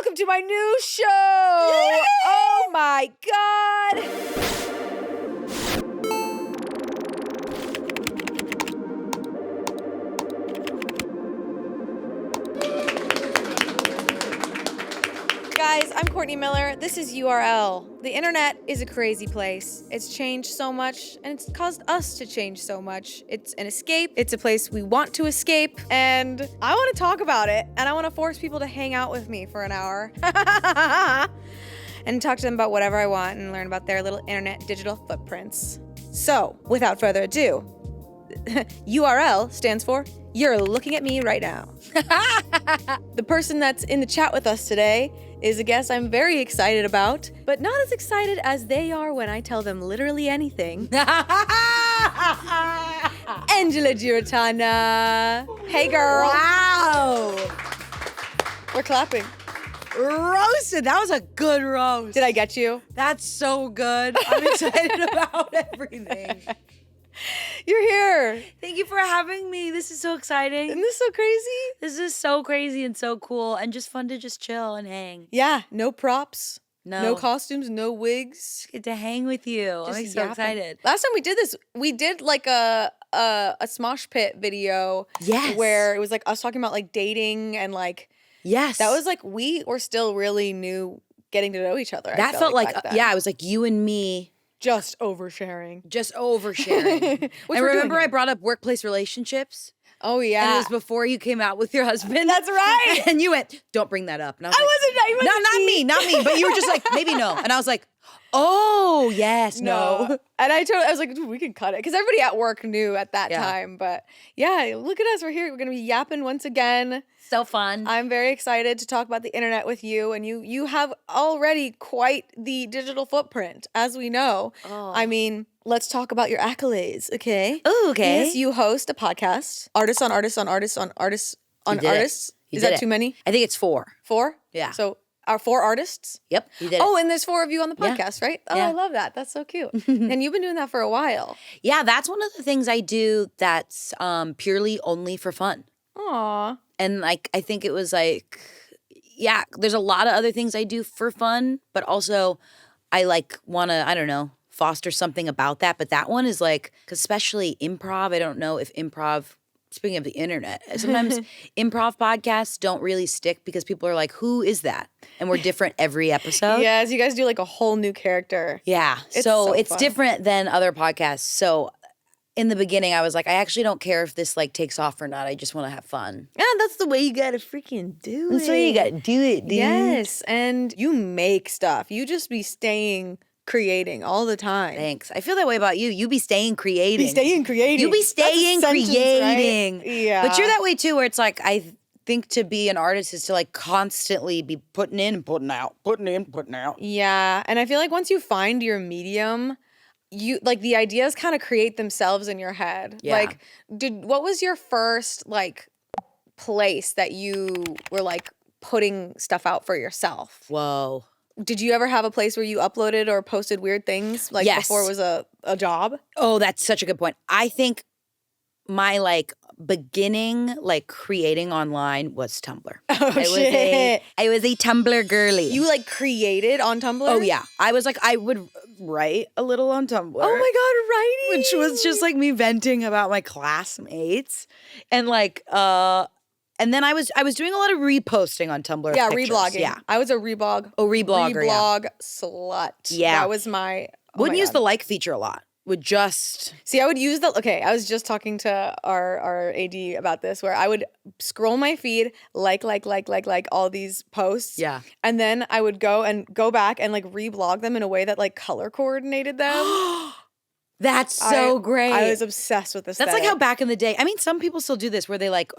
welcome to my new show. Yay! Oh my God. Guys, I'm Courtney Miller. This is URL. The internet is a crazy place. It's changed so much, and it's caused us to change so much. It's an escape. It's a place we want to escape, and I want to talk about it, and I want to force people to hang out with me for an hour and talk to them about whatever I want and learn about their little internet digital footprints. So, without further ado, URL stands for You're Looking at Me Right Now. The person that's in the chat with us today is a guest I'm very excited about, but not as excited as they are when I tell them literally anything. Angela Giarratana. Hey, girl. Wow. We're clapping. Roasted. That was a good roast. Did I get you? That's so good. I'm excited about everything. You're here. Thank you for having me. This is so exciting. Isn't this so crazy? This is so crazy and so cool and just fun to just chill and hang. Yeah, no props. No. No costumes, no wigs. Get to hang with you. I'm so excited. Last time we did this, we did like a Smosh Pit video. Yes. Where it was like us talking about like dating and like. Yes. That was like, we were still really new getting to know each other. That felt like yeah, it was like you and me. Just oversharing. And remember I brought up workplace relationships? Oh, yeah. And it was before you came out with your husband. That's right. And you went, don't bring that up. And I was Not me. But you were just like, maybe no. And I was like, oh, yes, no. And I was like, dude, we can cut it. Because everybody at work knew at that time. But yeah, look at us. We're here. We're going to be yapping once again. So fun. I'm very excited to talk about the internet with you. And you have already quite the digital footprint, as we know. Oh. I mean, let's talk about your accolades, okay? Oh, okay. Yes, you host a podcast. Artists on Artists on Artists on Artists on Artists. Is that too many? I think it's 4. 4? Yeah. So our 4 artists? Yep, you did it. Oh, and there's 4 of you on the podcast, right? Oh, Yeah. I love that. That's so cute. And you've been doing that for a while. Yeah, that's one of the things I do that's purely only for fun. Aw. And like, I think it was like, yeah, there's a lot of other things I do for fun, but also I like want to, I don't know, foster something about that. But that one is like, 'cause especially improv, I don't know if improv, speaking of the internet, sometimes improv podcasts don't really stick because people are like, who is that? And we're different every episode. Yes, you guys do like a whole new character. Yeah. It's So so it's fun. different than other podcasts. So in the beginning, I was like, I actually don't care if this like takes off or not. I just want to have fun. Yeah, that's the way you gotta freaking do it. That's the way you gotta do it, dude. Yes, and you make stuff. You just be creating all the time. Thanks. I feel that way about you. You be staying creating. You be staying creating. You be That's a staying sentence, creating. right? Yeah. But you're that way too, where it's like, I think to be an artist is to like constantly be putting in and putting out, putting in, putting out. Yeah, and I feel like once you find your medium, you like the ideas kind of create themselves in your head. Yeah. Like, what was your first like place that you were like putting stuff out for yourself? Whoa. Did you ever have a place where you uploaded or posted weird things like Yes. before it was a job? Oh, that's such a good point. I think my like beginning like creating online was Tumblr. Oh, shit. I was a Tumblr girly. You like created on Tumblr? Oh yeah. I was like, I would write a little on Tumblr. Oh my God, writing. Which was just like me venting about my classmates. And like and then I was doing a lot of reposting on Tumblr. Yeah, pictures. reblogging. Yeah. I was a reblogger. Reblog Slut. Yeah. That was my Wouldn't use the like feature a lot. Would just See, I would use I was just talking to our AD about this, where I would scroll my feed, like all these posts. Yeah. And then I would go back and like reblog them in a way that like color coordinated them. That's so great. I was obsessed with this. That's like how back in the day, I mean, some people still do this where they like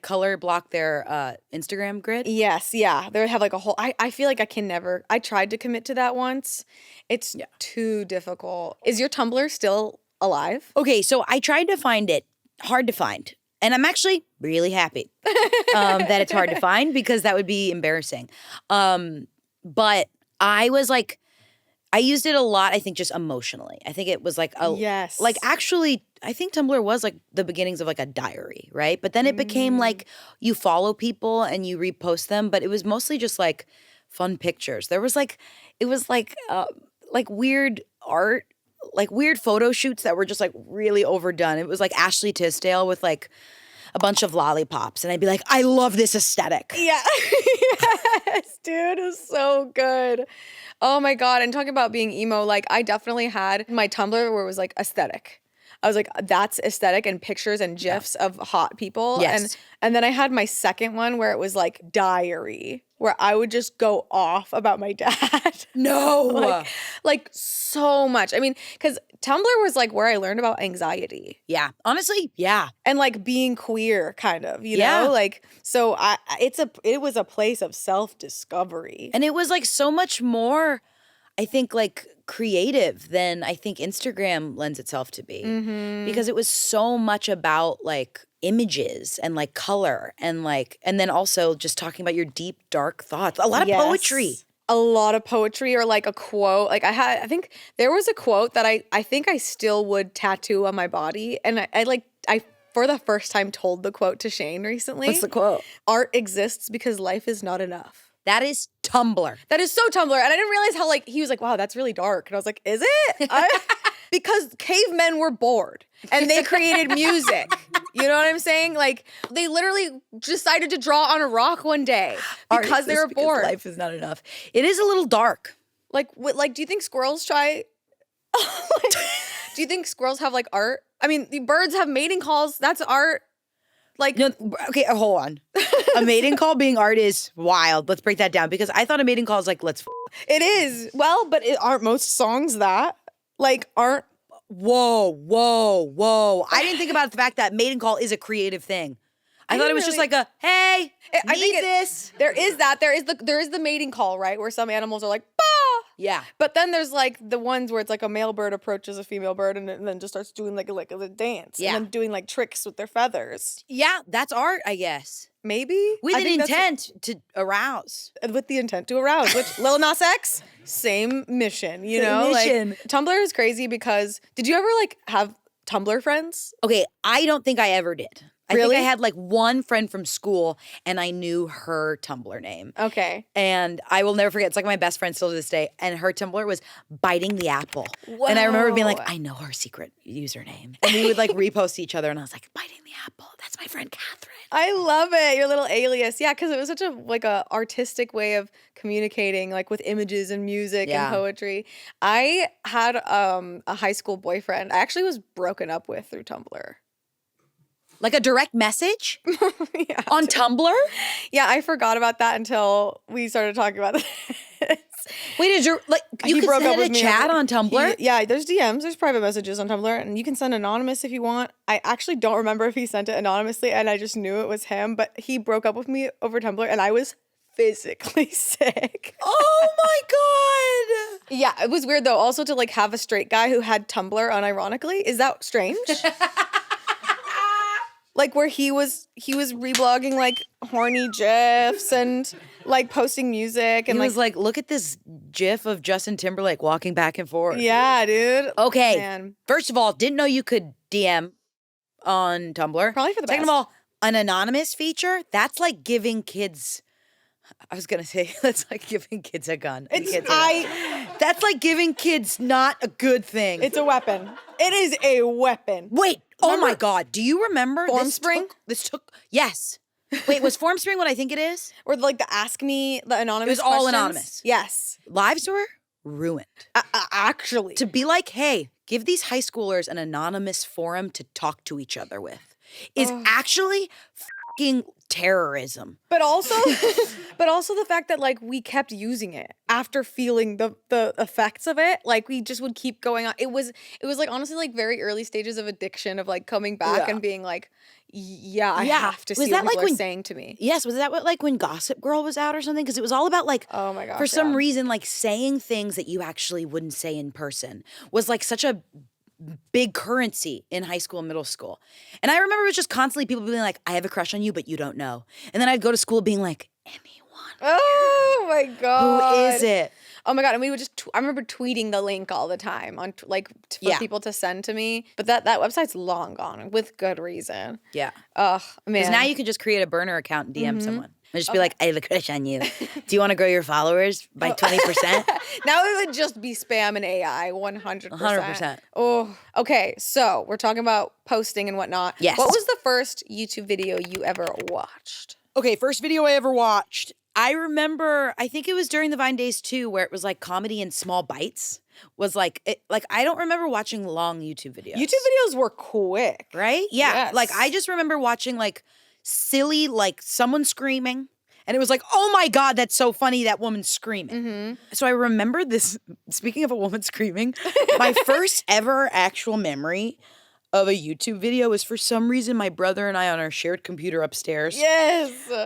color block their Instagram grid. Yes, yeah. They would have like a whole I feel like I tried to commit to that once. It's too difficult. Is your Tumblr still alive? Okay, so I tried to find it, hard to find. And I'm actually really happy that it's hard to find because that would be embarrassing. But I was like, I used it a lot, I think, just emotionally. I think it was like Yes. like actually, I think Tumblr was like the beginnings of like a diary, right? But then it became like you follow people and you repost them, but it was mostly just like fun pictures. There was like, it was like weird art, like weird photo shoots that were just like really overdone. It was like Ashley Tisdale with like a bunch of lollipops. And I'd be like, I love this aesthetic. Yeah. Yes, dude, it was so good. Oh my God. And talking about being emo, like I definitely had my Tumblr where it was like aesthetic. I was like, that's aesthetic and pictures and GIFs of hot people. Yes. And then I had my second one where it was like diary, where I would just go off about my dad. No. like so much. I mean, because Tumblr was like where I learned about anxiety. Yeah. Honestly, yeah. And like being queer, kind of, you Yeah. know, like so. It was a place of self-discovery, And it was like so much more, I think, like creative than I think Instagram lends itself to be. Because it was so much about like images and like color and like, and then also just talking about your deep, dark thoughts. A lot of poetry. A lot of poetry, or like a quote. Like I think there was a quote that I think I still would tattoo on my body, and I for the first time told the quote to Shane recently. What's the quote? Art exists because life is not enough. That is Tumblr. That is so Tumblr. And I didn't realize how like he was like, wow, that's really dark. And I was like, is it? Because cavemen were bored and they created music. You know what I'm saying? Like they literally decided to draw on a rock one day because they were bored. Life is not enough. It is a little dark. Like do you think squirrels try like, do you think squirrels have like art? I mean, the birds have mating calls. That's art. Like, no, okay, hold on. A mating call being art is wild. Let's break that down, because I thought a mating call is like, let's. It is. Well, but aren't most songs that? Like, aren't. Whoa. I didn't think about the fact that mating call is a creative thing. I thought it was just like a, hey, I think this. There is that. There is the mating call, right? Where some animals are like, bah! Yeah. But then there's like the ones where it's like a male bird approaches a female bird and then just starts doing like a dance. Yeah. And then doing like tricks with their feathers. Yeah, that's art, I guess. Maybe? With an intent to arouse. With the intent to arouse, which Lil Nas X, same mission, you know? Mission. Like, Tumblr is crazy because, did you ever like have Tumblr friends? Okay, I don't think I ever did. I Really? think I had like one friend from school and I knew her Tumblr name. Okay. And I will never forget. It's like my best friend still to this day. And her Tumblr was Biting the Apple. And I remember being like, I know her secret username. And we would like repost each other. And I was like, Biting the Apple. That's my friend Catherine. I love it. Your little alias. Yeah, because it was such a artistic way of communicating, like with images and music and poetry. I had a high school boyfriend I actually was broken up with through Tumblr. Like a direct message? Yeah, on Tumblr? Yeah, I forgot about that until we started talking about this. Wait, did you like you could broke up send with a me chat on Tumblr? Yeah, there's DMs, there's private messages on Tumblr, and you can send anonymous if you want. I actually don't remember if he sent it anonymously, and I just knew it was him, but he broke up with me over Tumblr, and I was physically sick. Oh my God. Yeah, it was weird though, also to like have a straight guy who had Tumblr unironically. Is that strange? Like where he was reblogging like horny GIFs and like posting music and he was like, look at this GIF of Justin Timberlake walking back and forth. Yeah, dude. Okay. Man. First of all, didn't know you could DM on Tumblr. Probably for the Second best. of all, an anonymous feature, that's like giving kids, I was gonna say, that's like giving kids a gun. That's like giving kids not a good thing. It's a weapon. It is a weapon. Wait, oh my God. Do you remember Formspring? This took, yes. Wait, was Formspring what I think it is? Or like the Ask Me, the anonymous It was all questions? anonymous. Yes. Lives were ruined. Actually. To be like, hey, give these high schoolers an anonymous forum to talk to each other with is actually fucking terrorism. But also the fact that like we kept using it after feeling the effects of it, like we just would keep going on. It was like honestly like very early stages of addiction of like coming back and being like, I have to see what people are saying to me. Yes, was that what like when Gossip Girl was out or something? Because it was all about like, oh my gosh, for some reason, like saying things that you actually wouldn't say in person was like such a big currency in high school and middle school. And I remember it was just constantly people being like, I have a crush on you, but you don't know. And then I'd go to school being like, anyone? Oh my God. Who is it? Oh my God. And we would just, I remember tweeting the link all the time on for people to send to me. But that website's long gone with good reason. Yeah. Oh, man. Because now you can just create a burner account and DM someone. And just be like, I have a crush on you. Do you want to grow your followers by 20%? Now it would just be spam and AI, 100%. 100%. Oh, okay. So we're talking about posting and whatnot. Yes. What was the first YouTube video you ever watched? Okay, first video I ever watched. I remember, I think it was during the Vine days too, where it was like comedy in small bites. Was like, I don't remember watching long YouTube videos. YouTube videos were quick. Right? Yeah. Yes. Like I just remember watching like silly, like someone screaming. And it was like, oh my God, that's so funny, that woman's screaming. So I remember this, speaking of a woman screaming, my first ever actual memory of a YouTube video was for some reason my brother and I on our shared computer upstairs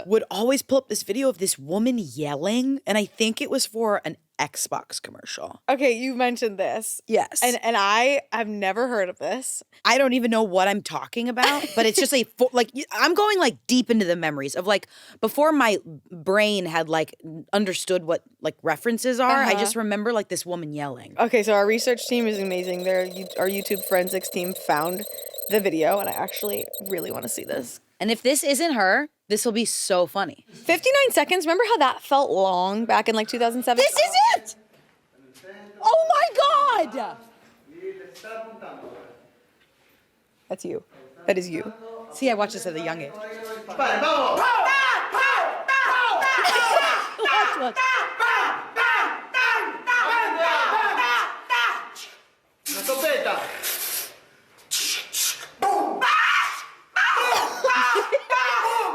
would always pull up this video of this woman yelling. And I think it was for an Xbox commercial. Okay, you mentioned this. Yes. And I have never heard of this. I don't even know what I'm talking about, but it's just I'm going like deep into the memories of like before my brain had like understood what like references are. I just remember like this woman yelling. Okay, so our research team is amazing. Our YouTube forensics team found the video, and I actually really want to see this. And if this isn't her, this will be so funny. 59 seconds. Remember how that felt long back in like 2007? This is it! Oh my God! That's you. That is you. See, I watched this at a young age. Watch.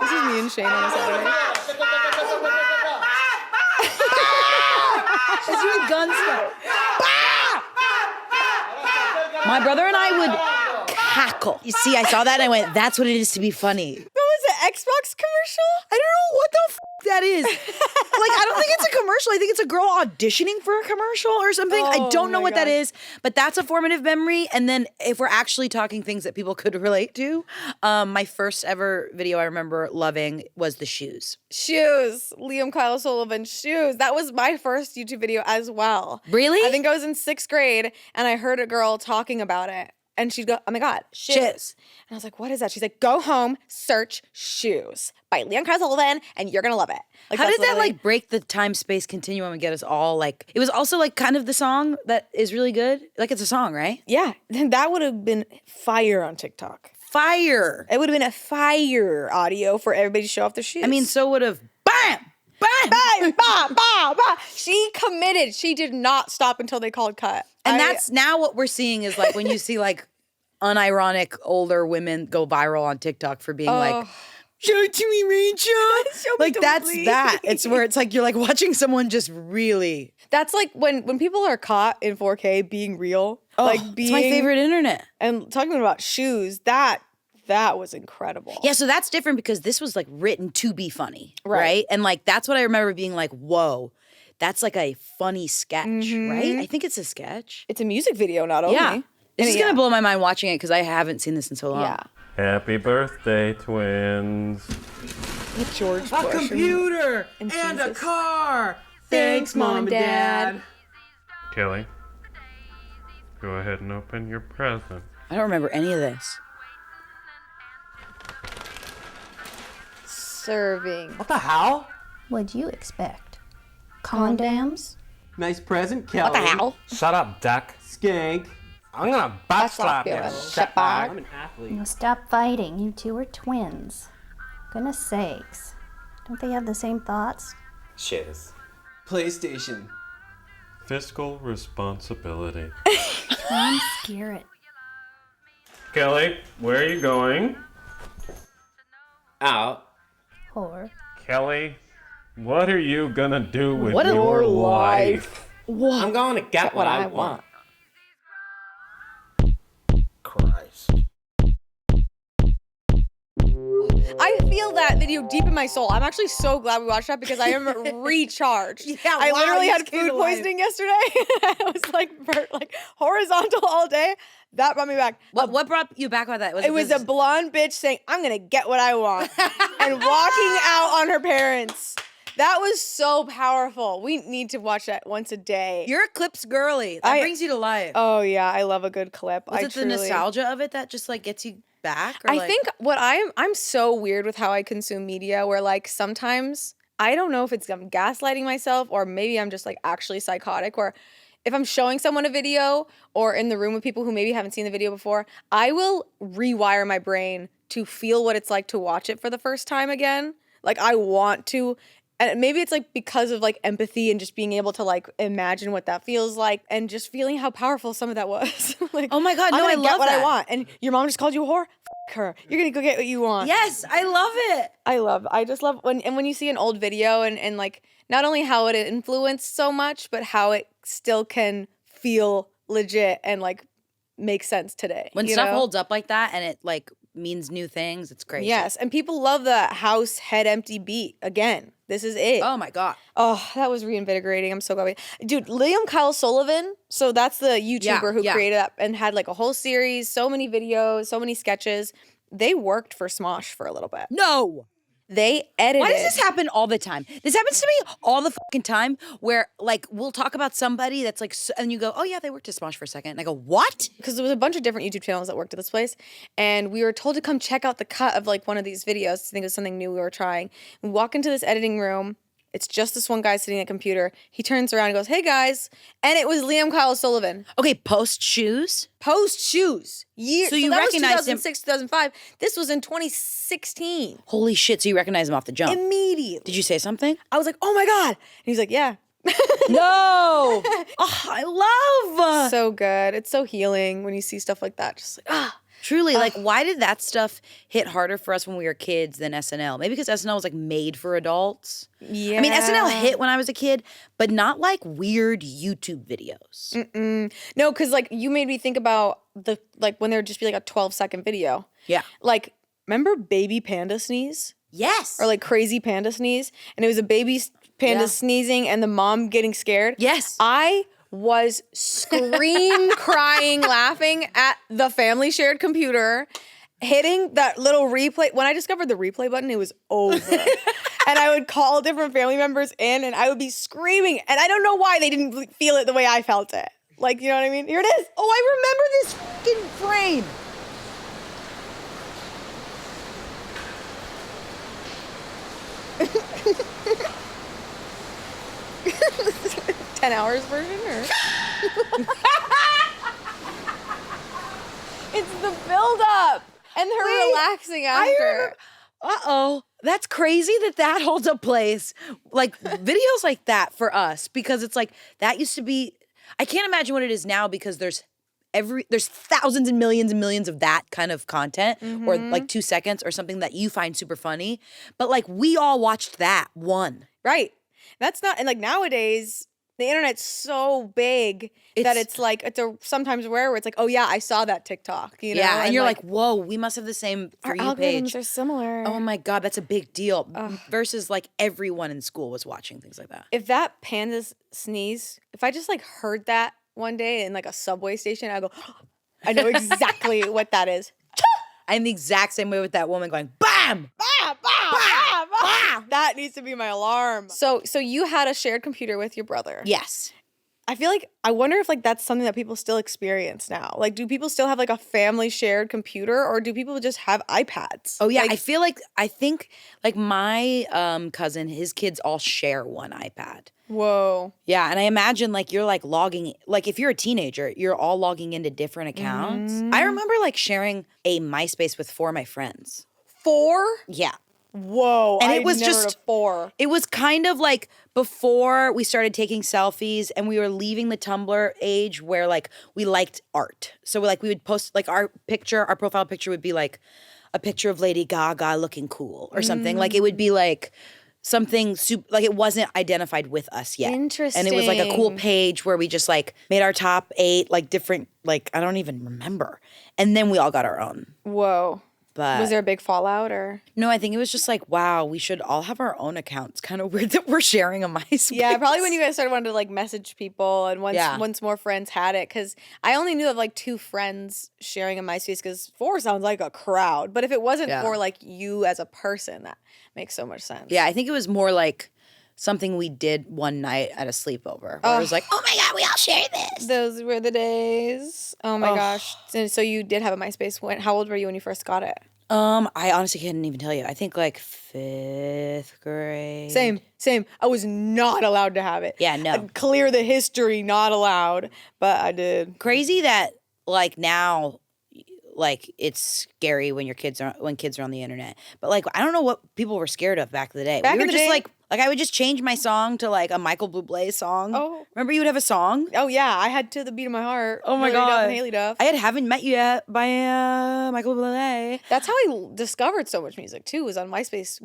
This is me and Shane on a Saturday. She's doing gun stuff. My brother and I would cackle. You see, I saw that and I went, that's what it is to be funny. That was an Xbox commercial? I don't know what the that is. Like, I don't think it's a commercial. I think it's a girl auditioning for a commercial or something. I don't know what that is, but that's a formative memory. And then if we're actually talking things that people could relate to, my first ever video I remember loving was the shoes. Shoes. Liam Kyle Sullivan shoes. That was my first YouTube video as well. Really? I think I was in 6th grade and I heard a girl talking about it. And she'd go, oh my God, shoes. And I was like, what is that? She's like, go home, search shoes by Liam Kyle Sullivan, and you're going to love it. Like, how did that like break the time-space continuum and get us all like, it was also like kind of the song that is really good. Like it's a song, right? Yeah. That would have been fire on TikTok. Fire. It would have been a fire audio for everybody to show off their shoes. I mean, so would have bam, bam, bam, bam, bam, bam. She committed. She did not stop until they called cut. And that's now what we're seeing is like when you see like unironic older women go viral on TikTok for being like, show it to me, Rachel. Like that's please. that. It's where it's like you're like watching someone just really. That's like when people are caught in 4K being real. Oh, like being, it's my favorite internet. And talking about shoes, that was incredible. Yeah, so that's different because this was like written to be funny, right? And like that's what I remember being like, whoa. That's like a funny sketch, right? I think it's a sketch. It's a music video, not only. Yeah. This is going to blow my mind watching it because I haven't seen this in so long. Yeah. Happy birthday, twins. With George A Bush computer and a car. Thanks, Mom and Dad. Kelly, go ahead and open your present. I don't remember any of this. Serving. What the hell? What'd you expect? Condoms? Nice present, Kelly. What the hell? Shut up, duck. Skank. I'm gonna butt slap you, shitbag. I'm an athlete. Now stop fighting. You two are twins. Goodness sakes. Don't they have the same thoughts? Shiz. PlayStation. Fiscal responsibility. Tom Scarrett. Kelly, where are you going? Out. Whore. Kelly, what are you gonna do with What your a life? What? I'm going to get what I want. Christ. I feel that video deep in my soul. I'm actually so glad we watched that because I am recharged. I literally had food poisoning yesterday. I was like horizontal all day. That brought me back. What brought you back with that? It was a blonde bitch saying, I'm going to get what I want. And walking out on her parents. That was so powerful. We need to watch that once a day. You're a clips girly. That brings you to life. Oh yeah, I love a good clip. Was it the nostalgia of it that just like gets you back? Or I think what I'm so weird with how I consume media where like sometimes I don't know if it's I'm gaslighting myself or maybe I'm just like actually psychotic where if I'm showing someone a video or in the room with people who maybe haven't seen the video before, I will rewire my brain to feel what it's like to watch it for the first time again. Like I want to, and maybe it's like because of like empathy and just being able to like imagine what that feels like and just feeling how powerful some of that was. Like, oh my God, no, I love get what that. I want. And your mom just called you a whore. F her. You're gonna go get what you want. Yes, I love it. I just love when you see an old video and like not only how it influenced so much, but how it still can feel legit and like make sense today. When stuff holds up like that and it like means new things, it's crazy. Yes, and people love the house head empty beat. Again, this is it. Oh my God. Oh, that was reinvigorating. I'm so glad dude, Liam Kyle Sullivan, so that's the YouTuber who created that and had like a whole series, so many videos, so many sketches. They worked for Smosh for a little bit. No. They edited. Why does this happen all the time? This happens to me all the fucking time where like we'll talk about somebody that's like, and you go, oh yeah, they worked at Smosh for a second. And I go, what? Because there was a bunch of different YouTube channels that worked at this place. And we were told to come check out the cut of like one of these videos. I think it was something new we were trying. We walk into this editing room. It's just this one guy sitting at a computer. He turns around and goes, hey guys. And it was Liam Kyle Sullivan. Okay, post shoes. Post shoes. So you that recognize was 2006, 2005. This was in 2016. Holy shit, so you recognize him off the jump. Immediately. Did you say something? I was like, oh my God. And he's like, yeah. No. Oh, I love. So good. It's so healing when you see stuff like that. Just like, Truly, like, why did that stuff hit harder for us when we were kids than SNL? Maybe because SNL was like made for adults. Yeah. I mean, SNL hit when I was a kid, but not like weird YouTube videos. No, because like you made me think about the like when there would just be like a 12-second video. Yeah. Like, remember Baby Panda Sneeze? Yes. Or like Crazy Panda Sneeze? And it was a baby panda sneezing and the mom getting scared. Yes. I was crying, laughing at the family shared computer, hitting that little replay. When I discovered the replay button, it was over. And I would call different family members in and I would be screaming. And I don't know why they didn't feel it the way I felt it. Like, you know what I mean? Here it is. Oh, I remember this fucking frame. 10 hours version or? It's the build up and her relaxing after. Uh-oh. That's crazy that holds a place. Like videos like that for us, because it's like that used to be, I can't imagine what it is now because there's thousands and millions of that kind of content or like 2 seconds or something that you find super funny. But like we all watched that one. Right. That's not, and like nowadays, the internet's so big that it's like, it's a sometimes rare where it's like, oh yeah, I saw that TikTok, you know? Yeah, and you're like, whoa, we must have the same For You page. Algorithms are similar. Oh my God, that's a big deal. Versus like everyone in school was watching things like that. If that panda sneeze, if I just like heard that one day in like a subway station, I go, I know exactly what that is. I'm the exact same way with that woman going, bam! Bah, bah, bah, bah. That needs to be my alarm. So you had a shared computer with your brother. Yes. I feel like, I wonder if like that's something that people still experience now. Like, do people still have like a family shared computer or do people just have iPads? Oh yeah, Like, I think like my cousin, his kids all share one iPad. whoa. Yeah, and I imagine like you're like logging, like if you're a teenager, you're all logging into different accounts. I remember like sharing a MySpace with 4 of my friends. 4? Yeah. Whoa. And I it was never heard just of 4. It was kind of like before we started taking selfies and we were leaving the Tumblr age where like we liked art. So we would post like our profile picture would be like a picture of Lady Gaga looking cool or something. Like it would be like something like it wasn't identified with us yet. Interesting. And it was like a cool page where we just like made our top 8 like different, like I don't even remember. And then we all got our own. Whoa. But Was there a big fallout or? no, I think it was just like, wow, we should all have our own accounts. Kind of weird that we're sharing a MySpace. Yeah, probably when you guys started wanting to like message people and once more friends had it. Because I only knew of like 2 friends sharing a MySpace because 4 sounds like a crowd. But if it wasn't for like you as a person, that makes so much sense. Yeah, I think it was more like something we did one night at a sleepover. Where it was like, oh my God, we all share this. Those were the days. Oh my gosh. So you did have a MySpace. How old were you when you first got it? I honestly couldn't even tell you. I think like 5th grade. Same. I was not allowed to have it. Yeah, no. I'd clear the history, not allowed, but I did. Crazy that like now, like it's scary when kids are on the internet. But like I don't know what people were scared of back in the day. Back we in were the just day- like I would just change my song to like a Michael Bublé song. Oh. Remember you would have a song? Oh yeah, I had To the Beat of My Heart. Oh my Haley Duff God. and Haley Duff. I Haven't Met You Yet by Michael Bublé. That's how I discovered so much music too, was on MySpace.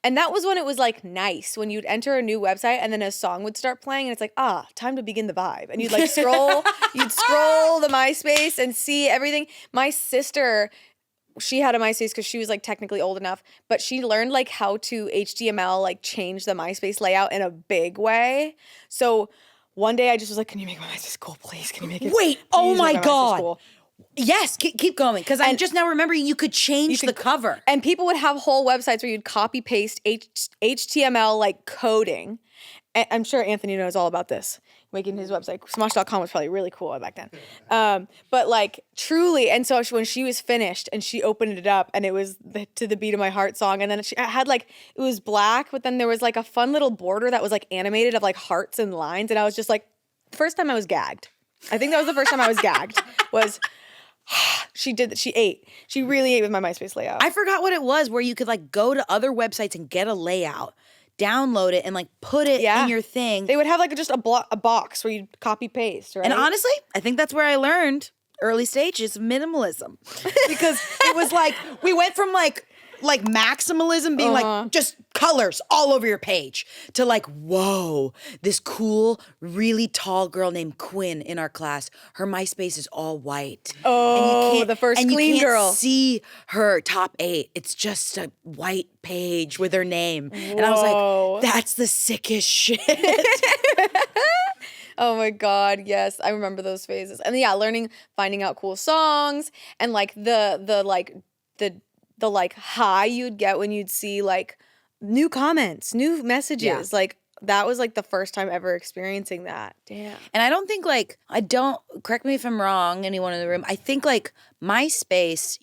And that was when it was like nice, when you'd enter a new website and then a song would start playing and it's like, time to begin the vibe. And you'd like scroll the MySpace and see everything. My sister, she had a MySpace because she was like technically old enough, but she learned like how to HTML, like change the MySpace layout in a big way. So one day I just was like, can you make my MySpace cool, please? Can you make it? Wait, please oh make my MySpace God. cool?" Yes, keep going. Because I'm just now remembering you could change the cover. And people would have whole websites where you'd copy paste HTML like coding. I'm sure Anthony knows all about this. Making his website. Smosh.com was probably really cool back then. But like truly, and so when she was finished and she opened it up and it was To the Beat of My Heart song, and then she had like, it was black, but then there was like a fun little border that was like animated of like hearts and lines. And I was just like, first time I was gagged. I think that was the first time I was gagged. She ate. She really ate with my MySpace layout. I forgot what it was where you could like go to other websites and get a layout, download it, and like put it in your thing. They would have like just a box where you copy paste, right? And honestly, I think that's where I learned early stages of minimalism. Because it was like, we went from like maximalism being like just colors all over your page to like, whoa, this cool, really tall girl named Quinn in our class, her MySpace is all white. Oh, the first clean girl. You can't see her top 8. It's just a white page with her name. Whoa. And I was like, that's the sickest shit. Oh my God, yes. I remember those phases. And yeah, finding out cool songs and like the high you'd get when you'd see like new comments, new messages. Yeah. Like that was like the first time ever experiencing that. Damn. And I don't think correct me if I'm wrong, anyone in the room, I think like MySpace,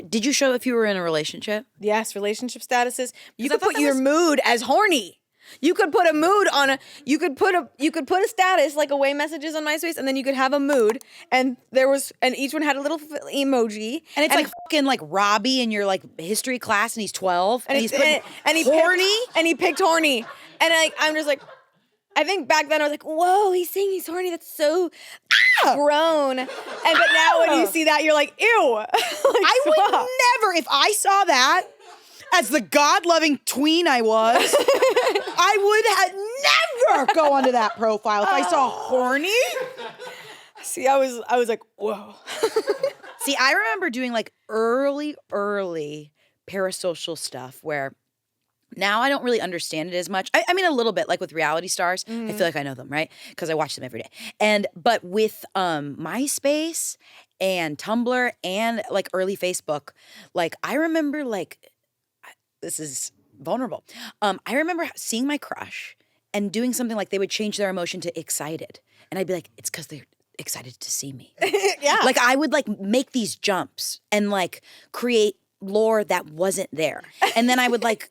did you show if you were in a relationship? Yes, relationship statuses. You I could thought put that your was- mood as horny. You could put a mood on you could put a status like away messages on MySpace, and then you could have a mood, and each one had a little emoji, And it's like fucking like Robbie in your like history class, and he's 12, and he's he horny. picked horny, and like I'm just like, I think back then I was like, whoa, he's saying he's horny. That's so grown. But now when you see that, you're like, ew. Like, I would never, if I saw that, as the God-loving tween I was, I would never go onto that profile if I saw horny. See, I was like, whoa. See, I remember doing like early parasocial stuff where now I don't really understand it as much. I mean, a little bit, like with reality stars. I feel like I know them, right? Because I watch them every day. But with MySpace and Tumblr and like early Facebook, like I remember like, this is vulnerable. I remember seeing my crush and doing something like they would change their emotion to excited. And I'd be like, it's because they're excited to see me. Yeah. Like I would like make these jumps and like create lore that wasn't there. And then I would like,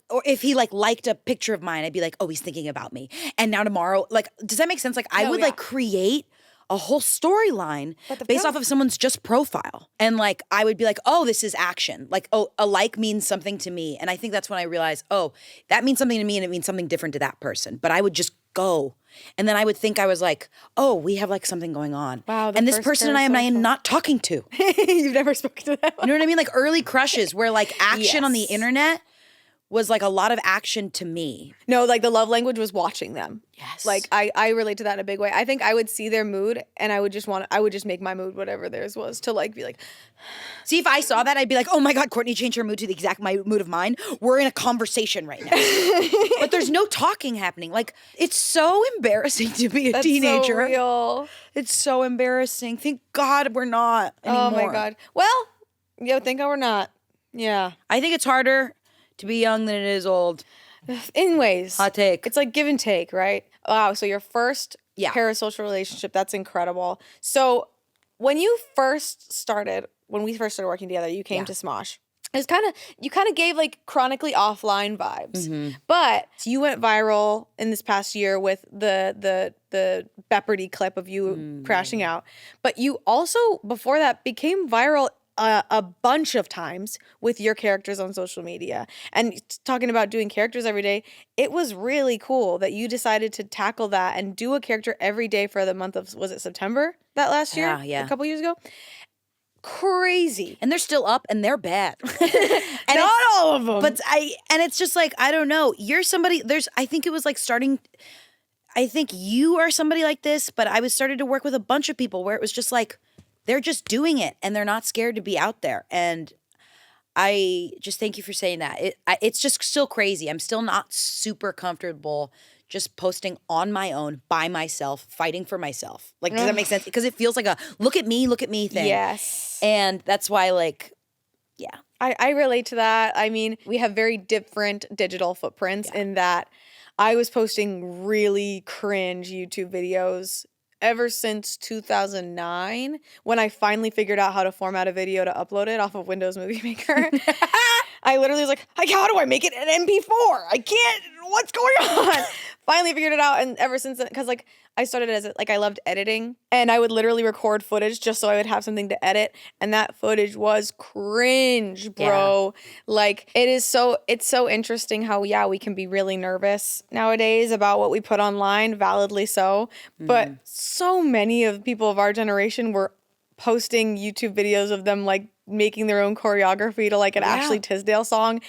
or if he like liked a picture of mine, I'd be like, oh, he's thinking about me. And now tomorrow, like, does that make sense? Like I would like create a whole storyline based off of someone's just profile. And like, I would be like, oh, this is action. Like, oh, a like means something to me. And I think that's when I realized, oh, that means something to me and it means something different to that person. But I would just go. And then I would think I was like, oh, we have like something going on. Wow. And this person and I am not talking to. You've never spoken to them. You know what I mean? Like early crushes where like action on the internet was like a lot of action to me. No, like the love language was watching them. Yes. Like I relate to that in a big way. I think I would see their mood and I would just make my mood whatever theirs was to like be like. See, if I saw that, I'd be like, oh my God, Courtney changed her mood to the exact mood of mine. We're in a conversation right now. But there's no talking happening. Like, it's so embarrassing to be a teenager. So real. It's so embarrassing. Thank God we're not anymore. Oh my God. Well, thank God we're not. Yeah. I think it's harder to be young than it is old. Anyways. Hot take. It's like give and take, right? Wow. So your first parasocial relationship, that's incredible. So when we first started working together, you came to Smosh. It's you kind of gave like chronically offline vibes, but you went viral in this past year with the Beppardy clip of you crashing out. But you also before that became viral a bunch of times with your characters on social media and talking about doing characters every day. It was really cool that you decided to tackle that and do a character every day for the month of, was it September that last year? Yeah. A couple years ago. Crazy. And they're still up and they're bad. And not all of them. But it's just like, I don't know. You're somebody, I think it was like I think you are somebody like this, but I was started to work with a bunch of people where it was just like, they're just doing it and they're not scared to be out there. And I just thank you for saying that. It's just still crazy. I'm still not super comfortable just posting on my own, by myself, fighting for myself. Like, does that make sense? Because it feels like a look at me thing. Yes. And that's why, like, yeah. I relate to that. I mean, we have very different digital footprints in that I was posting really cringe YouTube videos ever since 2009 when I finally figured out how to format a video to upload it off of Windows Movie Maker. I literally was like, how do I make it an MP4? I can't, what's going on? Finally figured it out, and ever since then, because like I started as like I loved editing, and I would literally record footage just so I would have something to edit, and that footage was cringe, bro. Yeah. Like it's so interesting how we can be really nervous nowadays about what we put online, validly so, but so many of people of our generation were posting YouTube videos of them like making their own choreography to like an Ashley Tisdale song.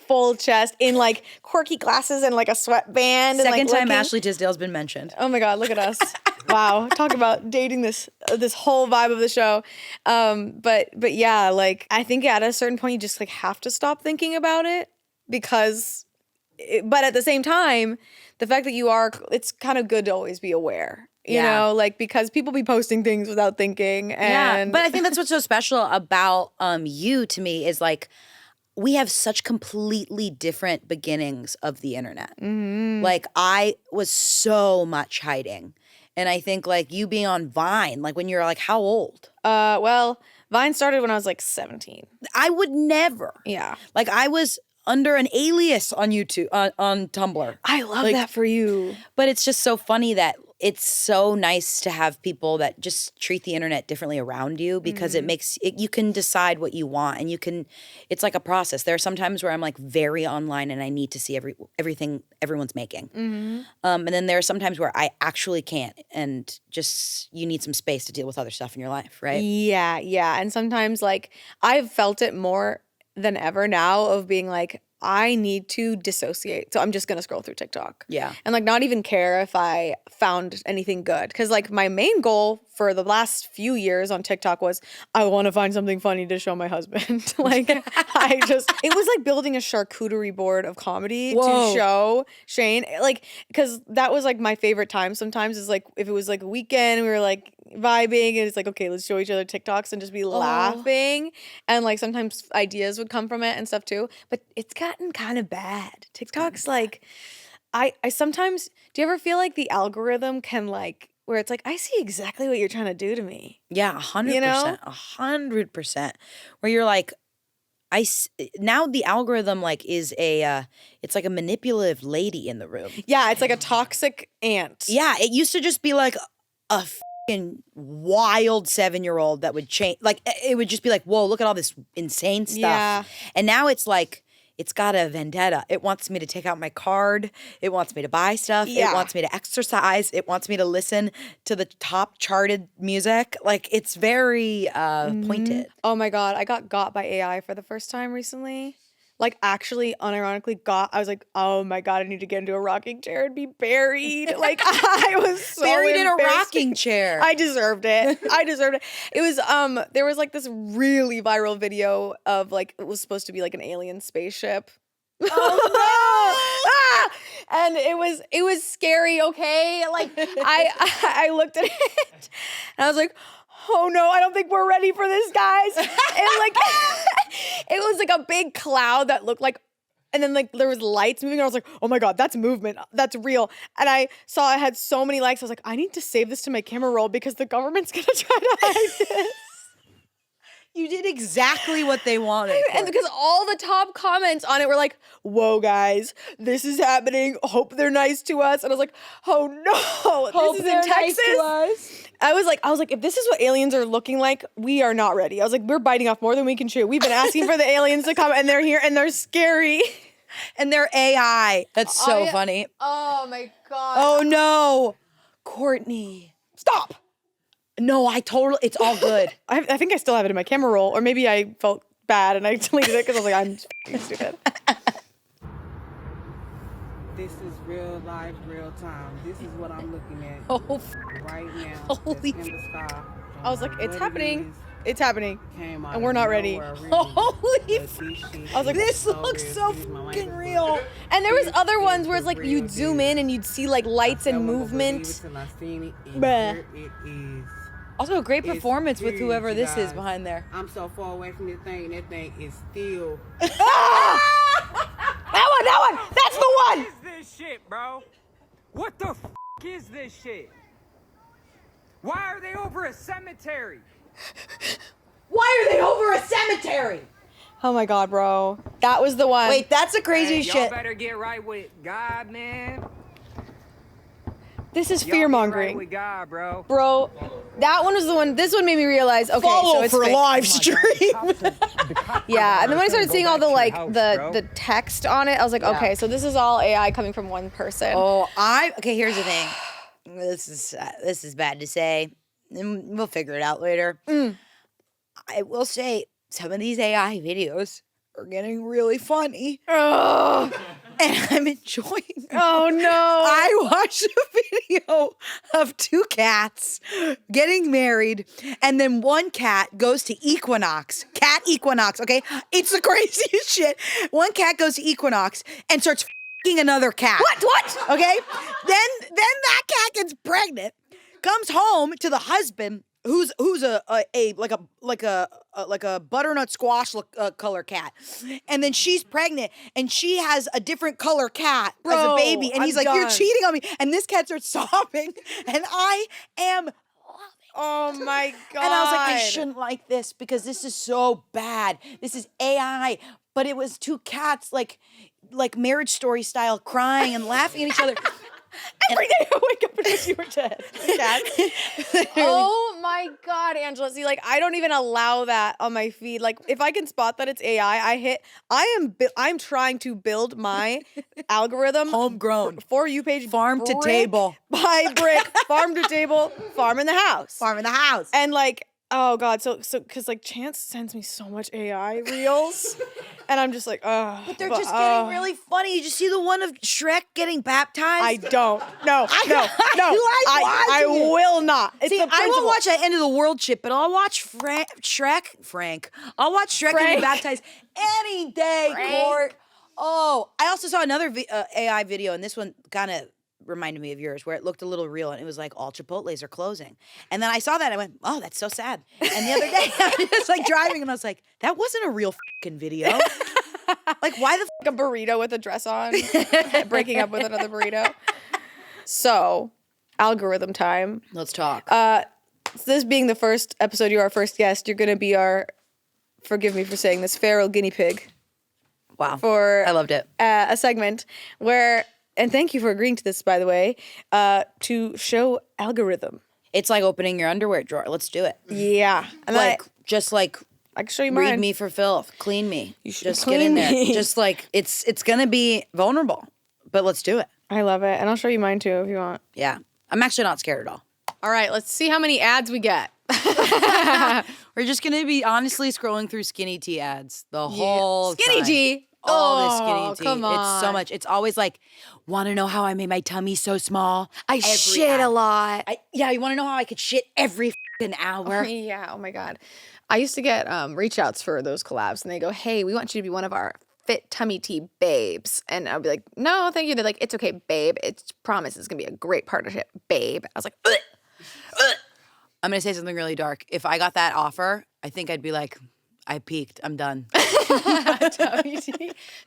Full chest in like quirky glasses and like a sweatband. Second and, like, time Ashley Tisdale's been mentioned. Oh my God, look at us. Wow. Talk about dating this whole vibe of the show. But yeah, like I think at a certain point you just like have to stop thinking about it but at the same time, the fact that it's kind of good to always be aware. You know, like because people be posting things without thinking. And but I think that's what's so special about you to me is like, we have such completely different beginnings of the internet. Like I was so much hiding. And I think like you being on Vine, like when you're like, how old? Well, Vine started when I was like 17. I would never. Yeah. Like I was under an alias on YouTube, on Tumblr. I love that for you. But it's just so funny that it's so nice to have people that just treat the internet differently around you because it makes you can decide what you want and it's like a process. There are some times where I'm like very online and I need to see everything everyone's making. And then there are some times where I actually can't and just you need some space to deal with other stuff in your life, right? Yeah. And sometimes like I've felt it more than ever now of being like, I need to dissociate. So I'm just going to scroll through TikTok. Yeah. And like not even care if I found anything good. Because like my main goal for the last few years on TikTok was I want to find something funny to show my husband. Like it was like building a charcuterie board of comedy to show Shane. Like, because that was like my favorite time sometimes is like if it was like a weekend, we were like vibing and it's like, okay, let's show each other TikToks and just be laughing. And like sometimes ideas would come from it and stuff too. But it's gotten kind of bad. TikTok's like, I sometimes, do you ever feel like the algorithm can like, where it's like, I see exactly what you're trying to do to me. Yeah, 100%. You know? 100%. Where you're like, now the algorithm like is it's like a manipulative lady in the room. Yeah, it's like a toxic aunt. Yeah, it used to just be like a fucking wild 7-year-old that would change. Like it would just be like, whoa, look at all this insane stuff. Yeah. And now it's like, it's got a vendetta. It wants me to take out my card. It wants me to buy stuff. Yeah. It wants me to exercise. It wants me to listen to the top charted music. Like it's very pointed. Oh my God, I got by AI for the first time recently. Like actually unironically I was like, oh my God, I need to get into a rocking chair and be buried. Like I was so Buried in a embarrassed. rocking chair. I deserved it. It was there was like this really viral video of like it was supposed to be like an alien spaceship. Oh no! And it was scary, okay? Like I looked at it and I was like, oh no, I don't think we're ready for this, guys. And like, it was like a big cloud that looked like And then like there was lights moving. And I was like, oh my God, that's movement. That's real. And I saw I had so many likes. I was like, I need to save this to my camera roll because the government's going to try to hide this. You did exactly what they wanted. And because all the top comments on it were like, whoa, guys, this is happening. Hope they're nice to us. And I was like, oh no, this is in Texas. I was like, if this is what aliens are looking like, we are not ready. I was like, we're biting off more than we can chew. We've been asking for the aliens to come, and they're here, and they're scary. And they're AI. That's so funny. Oh my God. Oh no. Courtney. Stop. No, it's all good. I think I still have it in my camera roll, or maybe I felt bad and I deleted it because I was like, I'm f***ing stupid. This is real life, real time. This is what I'm looking at right now. Holy That's in the sky. I was like, it's What happening. it It's happening. came out And we're of not ready. nowhere, really. Holy But this shit I was like, is this looks real. so Excuse my fucking language, real. And there was This other is ones where it's like real you'd zoom deal. in and you'd see like lights and I wasn't gonna movement. believe it till I seen it, and Bruh. here it is. Also, a great It's performance with huge, whoever this is guys. behind there. I'm so far away from this thing, and that thing is still. That one! That's the one! What is this shit, bro? What the f is this shit? Why are they over a cemetery? Why are they over a cemetery? Oh my God, bro. That was the one. Wait, that's the craziest Y'all shit. better get right with God, man. This is Y'all get fear-mongering. right with God, bro. Bro, that one was the one. This one made me realize, okay, so it's fake. live stream. Yeah, and then when I started seeing all the like bro. the text on it, I was like, okay, so this is all AI coming from one person. Okay, here's the thing. This is bad to say. And we'll figure it out later. I will say some of these AI videos are getting really funny. Ugh. And I'm enjoying them. Oh no. I watched a video of two cats getting married, and then one cat goes to Equinox. Cat Equinox, okay? It's the craziest shit. One cat goes to Equinox and starts f***ing another cat. What? Okay? Then that cat gets pregnant, comes home to the husband, who's a butternut squash color cat, and then she's pregnant and she has a different color cat as a Bro, baby, and he's I'm like, "You're done. cheating on me," and this cat starts sobbing, and I am. Oh my God. And I was like, I shouldn't like this because this is so bad. This is AI, but it was two cats like Marriage Story style crying and laughing at each other. Every day I wake up and wish you were dead. Oh my God, Angela. See, like, I don't even allow that on my feed. Like, if I can spot that it's AI, I'm trying to build my algorithm. Homegrown. For you page. Farm to brick table. by brick. Farm to table. Farm in the house. Farm in the house. And like, oh God, so because like Chance sends me so much AI reels, and I'm just like, oh. But they're just getting really funny. Did you see the one of Shrek getting baptized? I don't. No. I I will not. It's See, the I won't principle. watch that end of the world shit, but I'll watch Shrek. I'll watch Shrek getting baptized any day, Court. Oh, I also saw another AI video, and this one kind of reminded me of yours, where it looked a little real, and it was like all Chipotles are closing. And then I saw that, and I went, oh, that's so sad. And the other day, I was just like driving, and I was like, that wasn't a real fucking video. Like, why the Like a burrito with a dress on, breaking up with another burrito. So, algorithm time. Let's talk. So this being the first episode, you're our first guest. You're going to be our, forgive me for saying this, feral guinea pig Wow. for I loved it. A segment where, and thank you for agreeing to this, by the way, to show algorithm. It's like opening your underwear drawer. Let's do it. Yeah. And Like, I can show you mine. read me for filth. Clean me. should Just clean get in there. me. Just like, it's going to be vulnerable, but let's do it. I love it. And I'll show you mine too if you want. Yeah. I'm actually not scared at all. All right, let's see how many ads we get. We're just going to be honestly scrolling through skinny tea ads the whole Skinny time. tea. All this Oh, skinny tea. come It's so on. much. It's always like, want to know how I made my tummy so small? I Every shit ad. a lot. Yeah, you want to know how I could shit every fucking hour? Yeah, oh my God. I used to get reach outs for those collabs, and they go, hey, we want you to be one of our fit tummy tea babes. And I'll be like, no, thank you. They're like, it's okay, babe. It's promise it's going to be a great partnership, babe. I was like, ugh. I'm going to say something really dark. If I got that offer, I think I'd be like, I peaked. I'm done.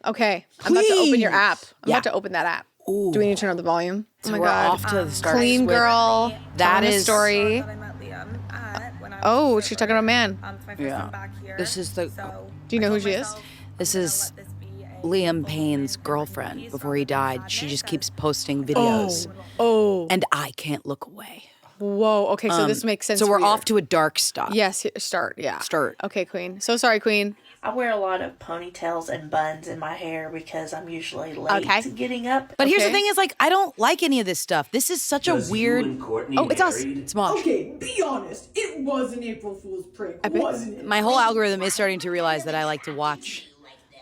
Okay, I'm about to open your Please. app. I'm Yeah. about to open that app. Ooh. Do we need to turn up the volume? So oh my we're God. off to the start. Clean with- girl. That telling a is- story. Oh, she's talking about man. Yeah. This is the. Do you know who she is? This is Liam Payne's girlfriend. Before he died, she just keeps posting videos, Oh. and I can't look away. Whoa. Okay, so this makes sense. So we're for you. off to a dark stop. Yes, start. Yeah. Start. Okay, Queen. So sorry, Queen. I wear a lot of ponytails and buns in my hair because I'm usually late Okay. to getting up. But here's the Okay. thing: is like I don't like any of this stuff. This is such a weird. Oh, it's us. It's Mosh. Okay, be honest. It was an April Fool's prank, wasn't it? My whole algorithm is starting to realize that I like to watch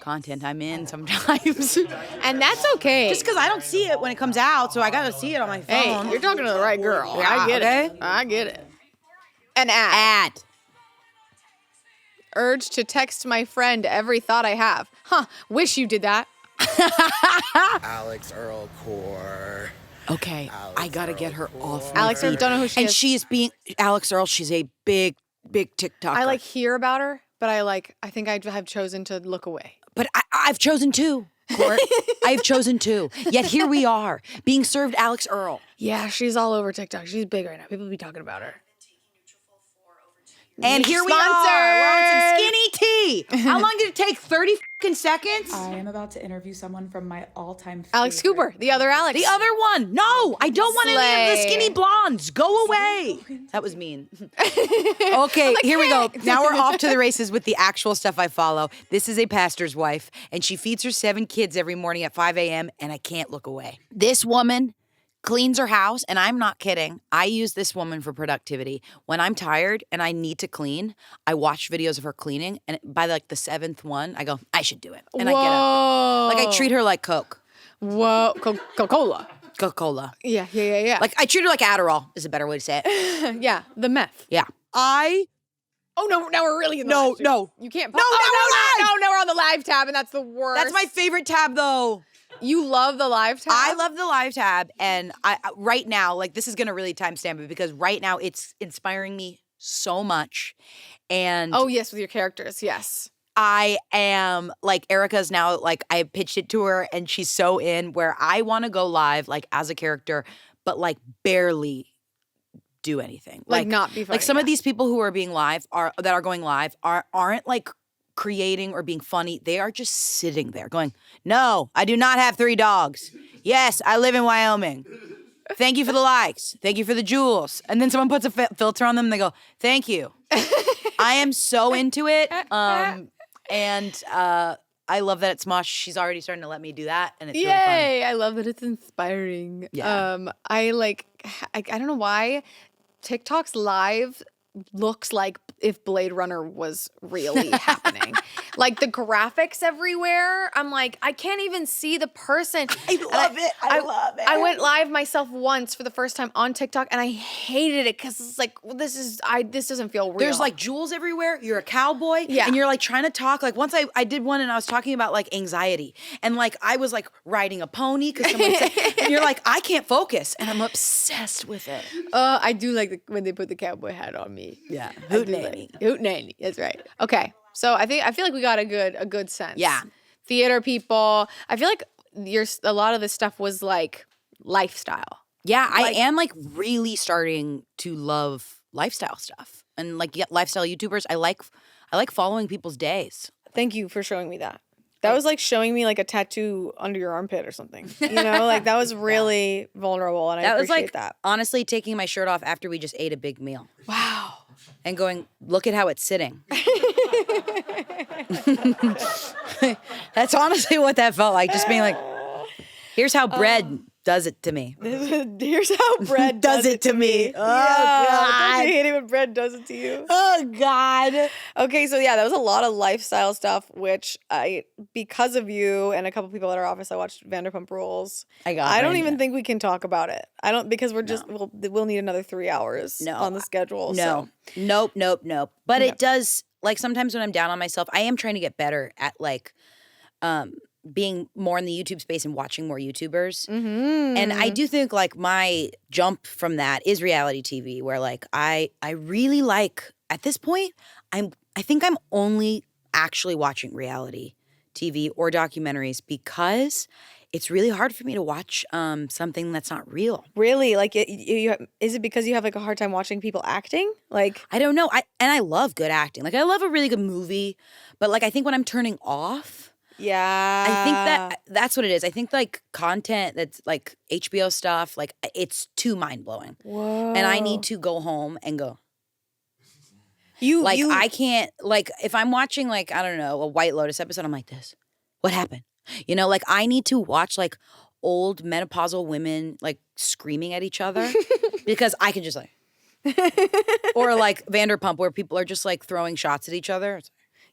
content I'm in sometimes. And that's okay. Just because I don't see it when it comes out, so I gotta see it on my phone. Hey, you're talking to the right girl. Yeah, I get okay. it. I get it. An ad. Ad. Urge to text my friend every thought I have. Huh. Wish you did that. Alex Earl Core. Okay, I gotta get her off. my Alex Earl, feed. don't know who she and is. she is being Alex Earl. She's a big TikToker. I hear about her, but I think I've chosen to look away. But I've chosen two. Court. I've chosen two. Yet here we are, being served Alex Earl. Yeah, she's all over TikTok. She's big right now. People be talking about her. And here we are. We're on some skinny tea. How long did it take? 30 fucking seconds? I am about to interview someone from my all-time Alex favorite. Cooper, the other Alex. The other one. No, I don't want any of the Slay. skinny blondes. Go away. That was mean. Okay, here we go. Now we're off to the races with the actual stuff I follow. This is a pastor's wife, and she feeds her 7 kids every morning at 5 a.m., and I can't look away. This woman cleans her house, and I'm not kidding. I use this woman for productivity. When I'm tired and I need to clean, I watch videos of her cleaning, and by the 7th one, I go, I should do it. And I get up. Like I treat her like Coke. Whoa. Coca-Cola. Coca-Cola. Yeah. Like I treat her like Adderall is a better way to say it. Yeah, the meth. Yeah. Oh, no, now we're really in the No, live stream. no. You can't. No, now we're live. No, we're on the live tab, and that's the worst. That's my favorite tab though. You love the live tab? I love the live tab, and I right now, this is gonna really timestamp it because right now it's inspiring me so much. And Oh, yes, with your characters, yes. I am Erica's now, I pitched it to her and she's so in where I wanna go live as a character, but barely do anything. Not be funny. Some of these people who are being live that are going live aren't creating or being funny. They are just sitting there going, no, I do not have 3 dogs. Yes, I live in Wyoming. Thank you for the likes. Thank you for the jewels. And then someone puts a filter on them and they go, thank you. I am so into it. And I love that it's Mosh. She's already starting to let me do that. And it's really fun. Yay! I love that it's inspiring. Yeah. I don't know why TikTok's live looks like if Blade Runner was really happening. The graphics everywhere. I'm I can't even see the person. I love it. I love it. I went live myself once for the first time on TikTok, and I hated it because it's this doesn't feel real. There's jewels everywhere. You're a cowboy. Yeah. And you're trying to talk. Once I did one and I was talking about anxiety. And I was riding a pony because someone said, and you're I can't focus. And I'm obsessed with it. I do like when they put the cowboy hat on me. Yeah. Hootenanny. That's right. Okay. So I feel like we got a good sense. Yeah. Theater people. I feel like a lot of this stuff was lifestyle. Yeah, I am really starting to love lifestyle stuff. And lifestyle YouTubers. I like following people's days. Thank you for showing me that. That was showing me a tattoo under your armpit or something. That was really vulnerable, and I appreciate that. Honestly taking my shirt off after we just ate a big meal. Wow. And going, look at how it's sitting. That's honestly what that felt like. Just being here's how bread does it to me. Here's how bread does it to me. Oh, God. Don't you hate it when bread does it to you? Oh, God. Okay, so yeah, that was a lot of lifestyle stuff, which because of you and a couple people at our office, I watched Vanderpump Rules. I don't even think we can talk about it. Because we're just, we'll need another 3 hours on the schedule. No. So. Nope. But it does, sometimes when I'm down on myself, I am trying to get better at being more in the YouTube space and watching more YouTubers. Mm-hmm. And I do think my jump from that is reality TV where I really at this point, I'm I think I'm only actually watching reality TV or documentaries because it's really hard for me to watch something that's not real. Really? Like, is it because you have like a hard time watching people acting? Like, I don't know. I love good acting. Like, I love a really good movie, but like, I think when I'm turning off, yeah, I think that's what it is. I think like content that's like HBO stuff, like it's too mind blowing. Whoa. And I need to go home and go. I can't, like, if I'm watching, like, I don't know, a White Lotus episode, I'm like this. What happened? You know, like, I need to watch, like, old menopausal women, like, screaming at each other because I can just, like, or, like, Vanderpump where people are just, like, throwing shots at each other.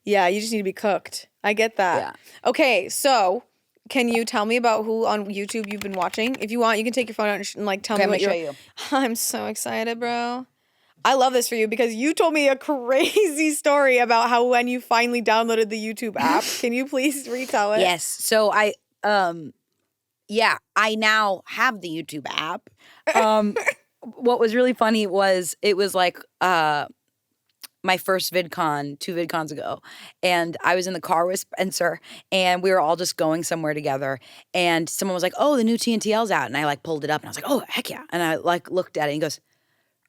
Yeah, you just need to be cooked. I get that. Yeah. Okay, so can you tell me about who on YouTube you've been watching? If you want, you can take your phone out and like tell me what show you. I'm so excited, bro. I love this for you because you told me a crazy story about how when you finally downloaded the YouTube app. Can you please retell it? Yes. So I now have the YouTube app. What was really funny was it was like my first VidCon 2 VidCons ago, and I was in the car with Spencer, and we were all just going somewhere together, and someone was like, "Oh, the new TNTL's out," and I like pulled it up, and I was like, "Oh, heck yeah!" And I like looked at it, and he goes,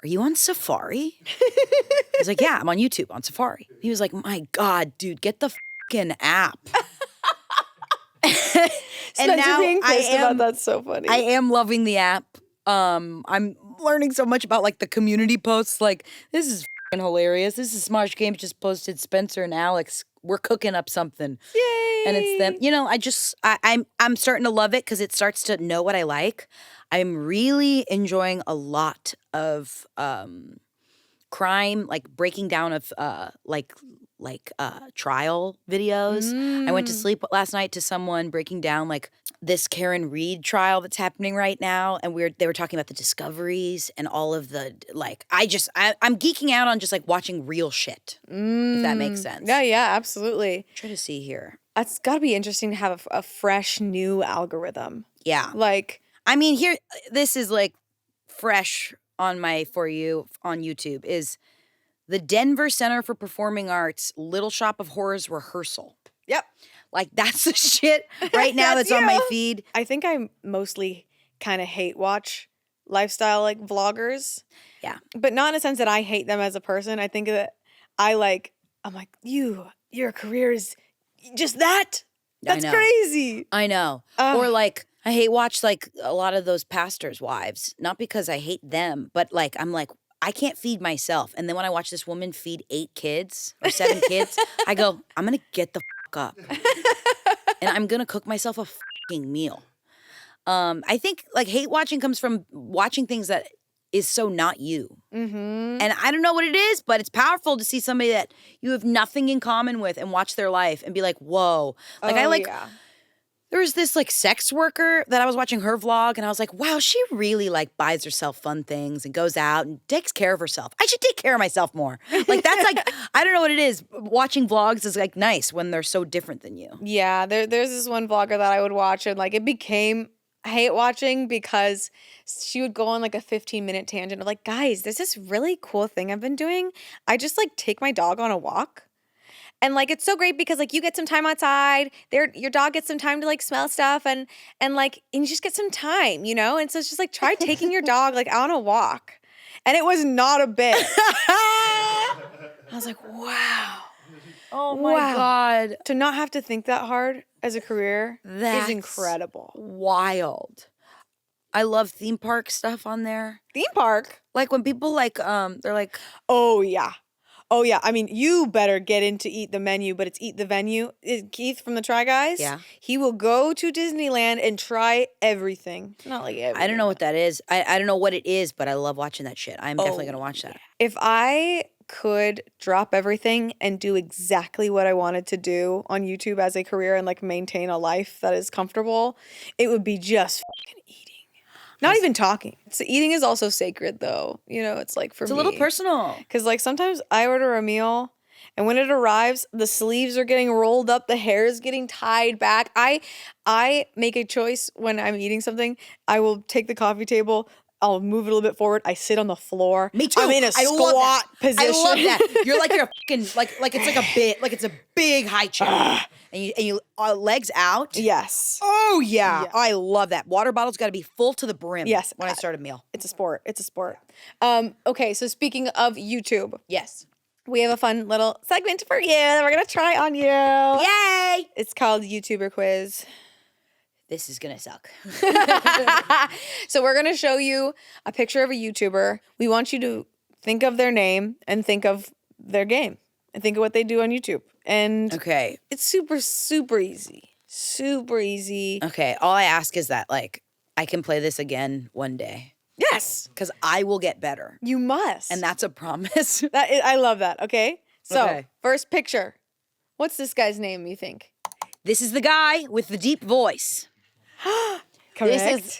"Are you on Safari?" I was like, "Yeah, I'm on YouTube on Safari." He was like, "My God, dude, get the fucking app." And now being pissed about that's so funny. I am loving the app. I'm learning so much about like the community posts. Like, this is fucking hilarious. This is Smosh Games just posted Spencer and Alex. We're cooking up something. Yay! And it's them. You know, I'm starting to love it because it starts to know what I like. I'm really enjoying a lot of crime, like breaking down of trial videos. I went to sleep last night to someone breaking down like this Karen Reed trial that's happening right now, and they were talking about the discoveries and all of the like. I'm geeking out on just like watching real shit, if that makes sense. Yeah, absolutely. Try to see here. It's got to be interesting to have a fresh new algorithm. Yeah, like. I mean, here, this is like fresh on my For You on YouTube is the Denver Center for Performing Arts Little Shop of Horrors rehearsal. Yep. Like, that's the shit right now that's on my feed. I think I mostly kind of hate watch lifestyle, like, vloggers. Yeah. But not in a sense that I hate them as a person. I think that I'm like, your career is just that? That's crazy. I know. Or, like, I hate watch like a lot of those pastors' wives, not because I hate them, but like I'm like, I can't feed myself. And then when I watch this woman feed 8 kids or 7 kids, I go, I'm going to get the fuck up. And I'm going to cook myself a fucking meal. I think like hate watching comes from watching things that is so not you. Mm-hmm. And I don't know what it is, but it's powerful to see somebody that you have nothing in common with and watch their life and be like, whoa. Like there was this like sex worker that I was watching her vlog and I was like, wow, she really like buys herself fun things and goes out and takes care of herself. I should take care of myself more. Like that's like, I don't know what it is. Watching vlogs is like nice when they're so different than you. Yeah, there's this one vlogger that I would watch and like it became hate watching because she would go on like a 15-minute tangent of like, guys, there's this really cool thing I've been doing. I just like take my dog on a walk. And like it's so great because like you get some time outside, your dog gets some time to like smell stuff and you just get some time, you know? And so it's just like try taking your dog like on a walk. And it was not a bit. I was like, wow. Oh my God. To not have to think that hard as a career is incredible. Wild. I love theme park stuff on there. Theme park? Like when people like they're like, oh yeah. Oh, yeah. I mean, you better get into Eat the Menu, but it's Eat the Venue. Keith from the Try Guys? Yeah. He will go to Disneyland and try everything. Not like everything. I don't know what that is. I don't know what it is, but I love watching that shit. I'm definitely going to watch that. If I could drop everything and do exactly what I wanted to do on YouTube as a career and like maintain a life that is comfortable, it would be just fucking eating. Not even talking. So eating is also sacred, though. You know, it's like for me. It's a little personal. Because like sometimes I order a meal, and when it arrives, the sleeves are getting rolled up, the hair is getting tied back. I make a choice when I'm eating something. I will take the coffee table I'll move it a little bit forward. I sit on the floor. Me too. I'm in a squat position. I love that. You're like you're fucking like it's like a bit like it's a big high chair, and you legs out. Yes. Oh yeah. I love that. Water bottle's got to be full to the brim. Yes. When I start a meal. It's a sport. It's a sport. Okay, so speaking of YouTube, Yes. we have a fun little segment for you that we're gonna try on you. Yay! It's called YouTuber Quiz. This is gonna suck. So we're gonna show you a picture of a YouTuber. We want you to think of their name and think of their game and think of what they do on YouTube. And Okay. it's super, super easy. Super easy. Okay. All I ask is that like I can play this again one day Yes, because I will get better, you must. and that's a promise. I love that. Okay. So Okay. first picture. What's this guy's name, you think? This is the guy with the deep voice. Correct. This is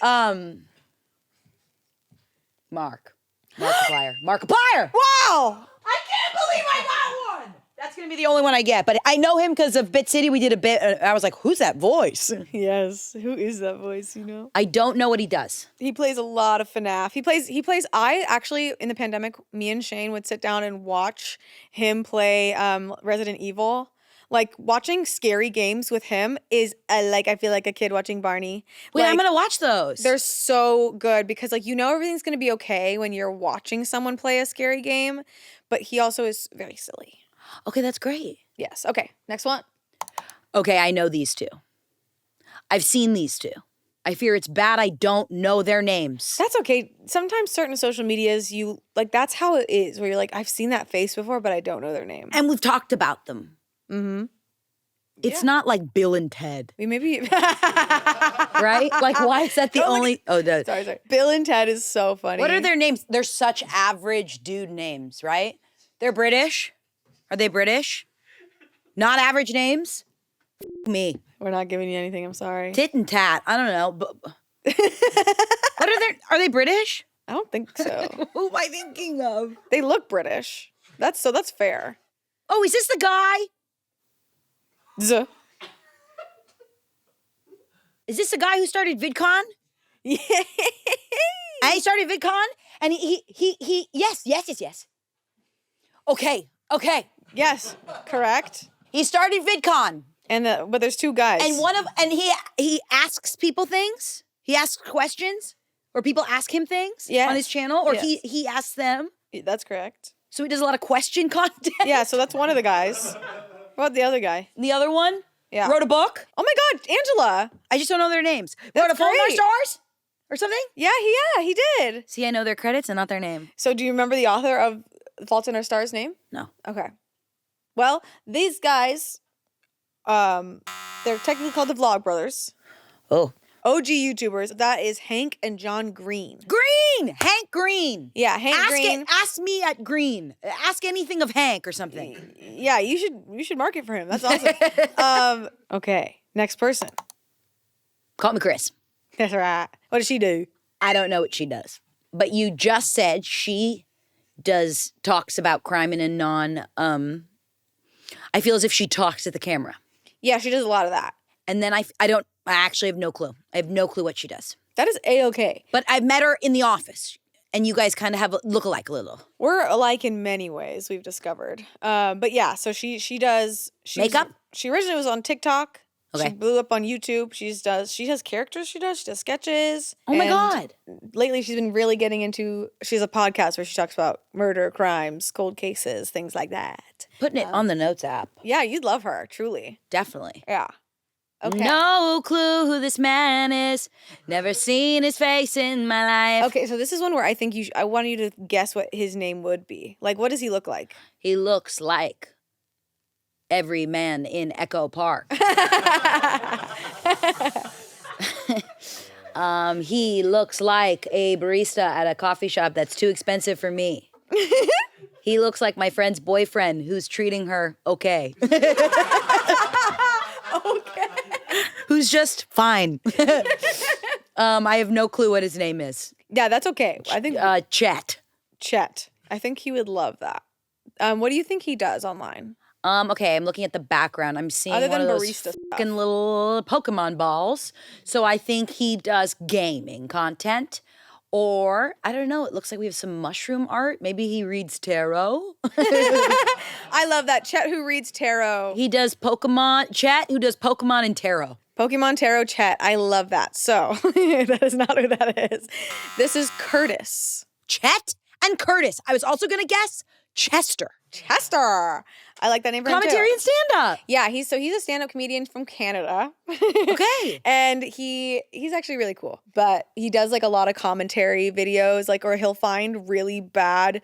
Markiplier. Markiplier! Wow. I can't believe I got one! That's gonna be the only one I get, but I know him because of Bit City. We did a bit, and I was like, who's that voice? Yes. Who is that voice, you know? I don't know what he does. He plays a lot of FNAF. He plays I actually in the pandemic, me and Shane would sit down and watch him play Resident Evil. Like watching scary games with him is like I feel like a kid watching Barney. Wait, Like, I'm gonna watch those. they're so good because like you know everything's gonna be okay when you're watching someone play a scary game, but he also is very silly. Okay, that's great. Yes. Okay. Next one. Okay, I know these two. I've seen these two. I fear it's bad I don't know their names. That's okay. Sometimes certain social medias, you like that's how it is. Where you're like, I've seen that face before, but I don't know their name. And we've talked about them. Mm-hmm. It's not like Bill and Ted, We maybe. right? Like, why is that the only? Oh, no. Sorry. Bill and Ted is so funny. What are their names? They're such average dude names, right? They're British. Are they British? Not average names? Me. We're not giving you anything. I'm sorry. Tit and tat. I don't know. What are they British? I don't think so. Who am I thinking of? They look British. That's fair. Oh, is this the guy? Z. Is this the guy who started VidCon? Yeah. And he started VidCon, and he yes. Okay. Yes. Correct. He started VidCon, But there's two guys. and he asks people things. He asks questions, or people ask him things on his channel, or Yes. he asks them. That's correct. So he does a lot of question content. Yeah. So that's one of the guys. What about the other guy? The other one, Yeah. wrote a book. Oh my God, Angela. I just don't know their names. That's Wrote a Faulkner great. Stars or something. Yeah, he did. See, I know their credits and not their name. So do you remember the author of Fault in Our Stars' name? No. Okay. Well, these guys, they're technically called the Vlog Brothers. Oh. OG YouTubers. That is Hank and John Green. Hank Green. Yeah, Hank Green. Ask me at Green. Ask anything of Hank or something. Yeah, you should market for him. That's awesome. Okay, next person. Call me Chris. That's right. What does she do? I don't know what she does. But you just said she talks about crime in a I feel as if she talks at the camera. Yeah, she does a lot of that. And then I actually have no clue. I have no clue what she does. That is A-okay. But I've met her in the office. And you guys kind of have look alike a little. We're alike in many ways, we've discovered. But yeah, so she does Makeup? She originally was on TikTok. Okay. She blew up on YouTube. She has characters she does sketches. Oh my And God. Lately she's been really getting into she has a podcast where she talks about murder, crimes, cold cases, things like that. Putting it on the notes app. Yeah, you'd love her, truly. Definitely. Yeah. Okay. No clue who this man is. Never seen his face in my life. Okay, so this is one where I think I want you to guess what his name would be. Like, what does he look like? He looks like every man in Echo Park. He looks like a barista at a coffee shop that's too expensive for me. He looks like my friend's boyfriend who's treating her okay. Okay. Who's just fine. I have no clue what his name is. Yeah, that's okay. I think Chet. Chet. I think he would love that. What do you think he does online? Okay, I'm looking at the background. I'm seeing Other one than of those barista fucking little Pokemon balls. So I think he does gaming content, Or, I don't know, it looks like we have some mushroom art. Maybe he reads tarot. I love that. Chet who reads tarot. He does Pokemon. Chat who does Pokemon and tarot. Pokemon Tarot Chet. I love that. So, that is not who that is. This is Curtis. Chet and Curtis. I was also going to guess Chester. Chester. I like that name for him Commentary too. and stand-up. Yeah, he's a stand-up comedian from Canada. Okay. And he's actually really cool. But he does like a lot of commentary videos, like, or he'll find really bad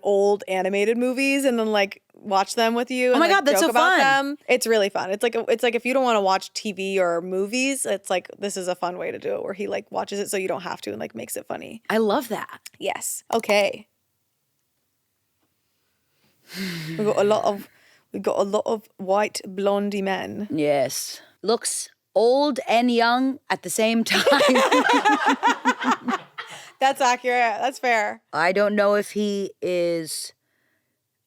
old animated movies and then like watch them with you. Oh and, my like, God, that's joke so about fun. them. It's really fun. It's like if you don't want to watch TV or movies, it's like this is a fun way to do it where he like watches it so you don't have to and like makes it funny. I love that. Yes. Okay. We got a lot of white blondie men. Yes. Looks old and young at the same time. That's accurate. That's fair. I don't know if he is...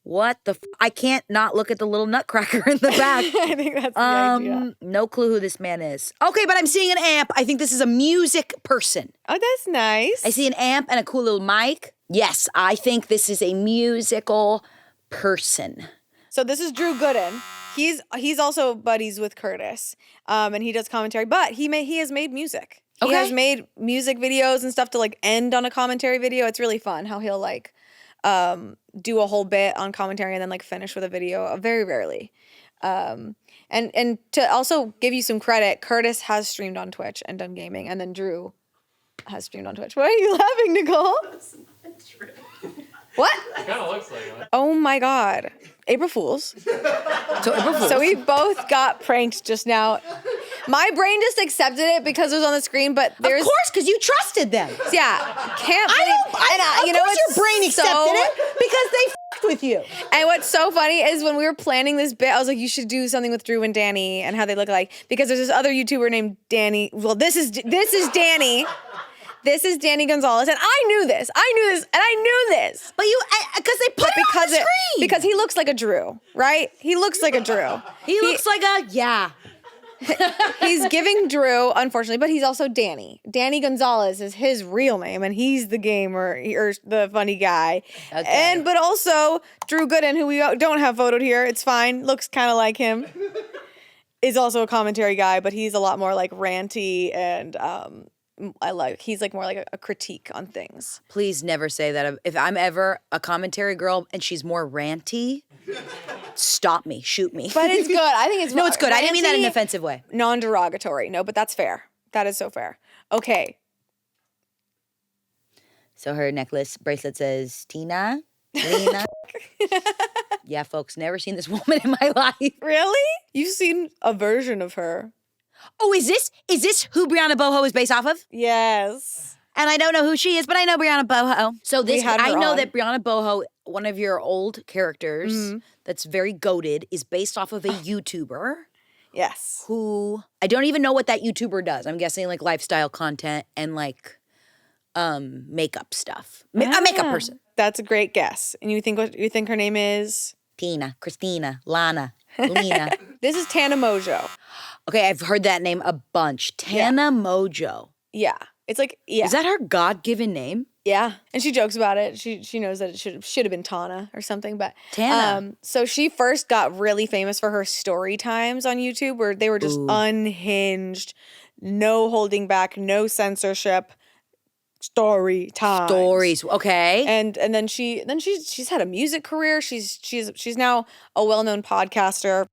What the I can't not look at the little nutcracker in the back. I think that's the idea. No clue who this man is. Okay, but I'm seeing an amp. I think this is a music person. Oh, that's nice. I see an amp and a cool little mic. Yes, I think this is a musical person. So this is Drew Gooden. He's also buddies with Curtis, and he does commentary. But he has made music. He has made music videos and stuff to like end on a commentary video. It's really fun how he'll like do a whole bit on commentary and then like finish with a video. Very rarely. And to also give you some credit, Curtis has streamed on Twitch and done gaming, and then Drew has streamed on Twitch. Why are you laughing, Nicole? What? It kind of looks like it. Oh my God. April Fools. So we both got pranked just now. My brain just accepted it because it was on the screen, but there's... Of course, because you trusted them. Yeah. Can't believe... Of course your brain accepted it because they f***ed with you. And what's so funny is when we were planning this bit, I was like, you should do something with Drew and Danny and how they look like. Because there's this other YouTuber named Danny. Well, this is Danny. This is Danny Gonzalez, and I knew this, and I knew this. But you, because they put it on the screen. Because he looks like a Drew, right? He looks like a Drew. He looks like a, yeah. He's giving Drew, unfortunately, but he's also Danny. Danny Gonzalez is his real name, and he's the gamer or the funny guy. Okay. But also Drew Gooden, who we don't have photoed here. It's fine. Looks kind of like him. Is also a commentary guy, but he's a lot more like ranty and he's like more like a critique on things. Please never say that. If I'm ever a commentary girl and she's more ranty, stop me, shoot me. But it's good. I think it's No, it's good. I didn't mean that in an ranty, offensive way. Non-derogatory. No, but that's fair. That is so fair. Okay. So her necklace bracelet says Tina, Lina. Yeah, folks, never seen this woman in my life. Really? You've seen a version of her. Oh, is this who Brianna Boho is based off of? Yes. And I don't know who she is, but I know Brianna Boho. So I know that Brianna Boho, one of your old characters that's very goated, is based off of a YouTuber. Yes. Who I don't even know what that YouTuber does. I'm guessing like lifestyle content and like makeup stuff. A makeup person. That's a great guess. And you think her name is? Tina, Christina, Lana, Lena. This is Tana Mojo. Okay, I've heard that name a bunch. Tana Mojo. Yeah. It's like, yeah. Is that her God-given name? Yeah. And she jokes about it. She knows that it should have been Tana or something. But Tana. So she first got really famous for her story times on YouTube where they were just unhinged, no holding back, no censorship. Stories, okay. And then she's had a music career. She's now a well-known podcaster,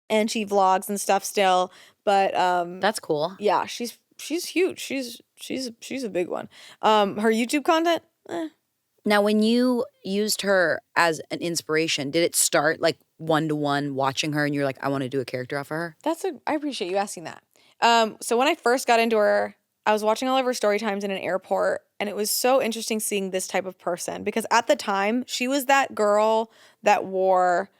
and she vlogs and stuff still. But that's cool. Yeah, she's huge. She's a big one. Her YouTube content. Now, when you used her as an inspiration, did it start like 1-to-1 watching her, and you're like, I want to do a character off of her? I appreciate you asking that. So when I first got into her, I was watching all of her story times in an airport, and it was so interesting seeing this type of person because at the time she was that girl that wore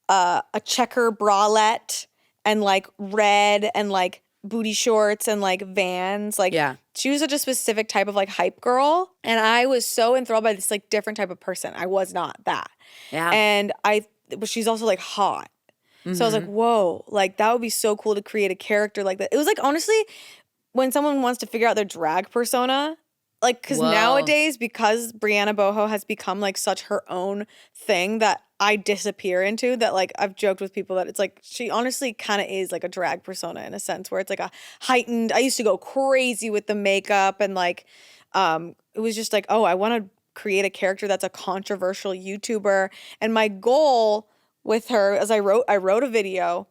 a checker bralette and like red and like booty shorts and like Vans. Like she was such a specific type of like hype girl, and I was so enthralled by this like different type of person. I was not that. Yeah. And but she's also like hot. So I was like, whoa, like that would be so cool to create a character like that. It was like honestly when someone wants to figure out their drag persona, like, because nowadays, because Brianna Boho has become like such her own thing that I disappear into, that like I've joked with people that it's like she honestly kind of is like a drag persona in a sense where it's like a heightened. I used to go crazy with the makeup and like it was just like, oh, I want to create a character that's a controversial YouTuber. And my goal with her, as I wrote a video,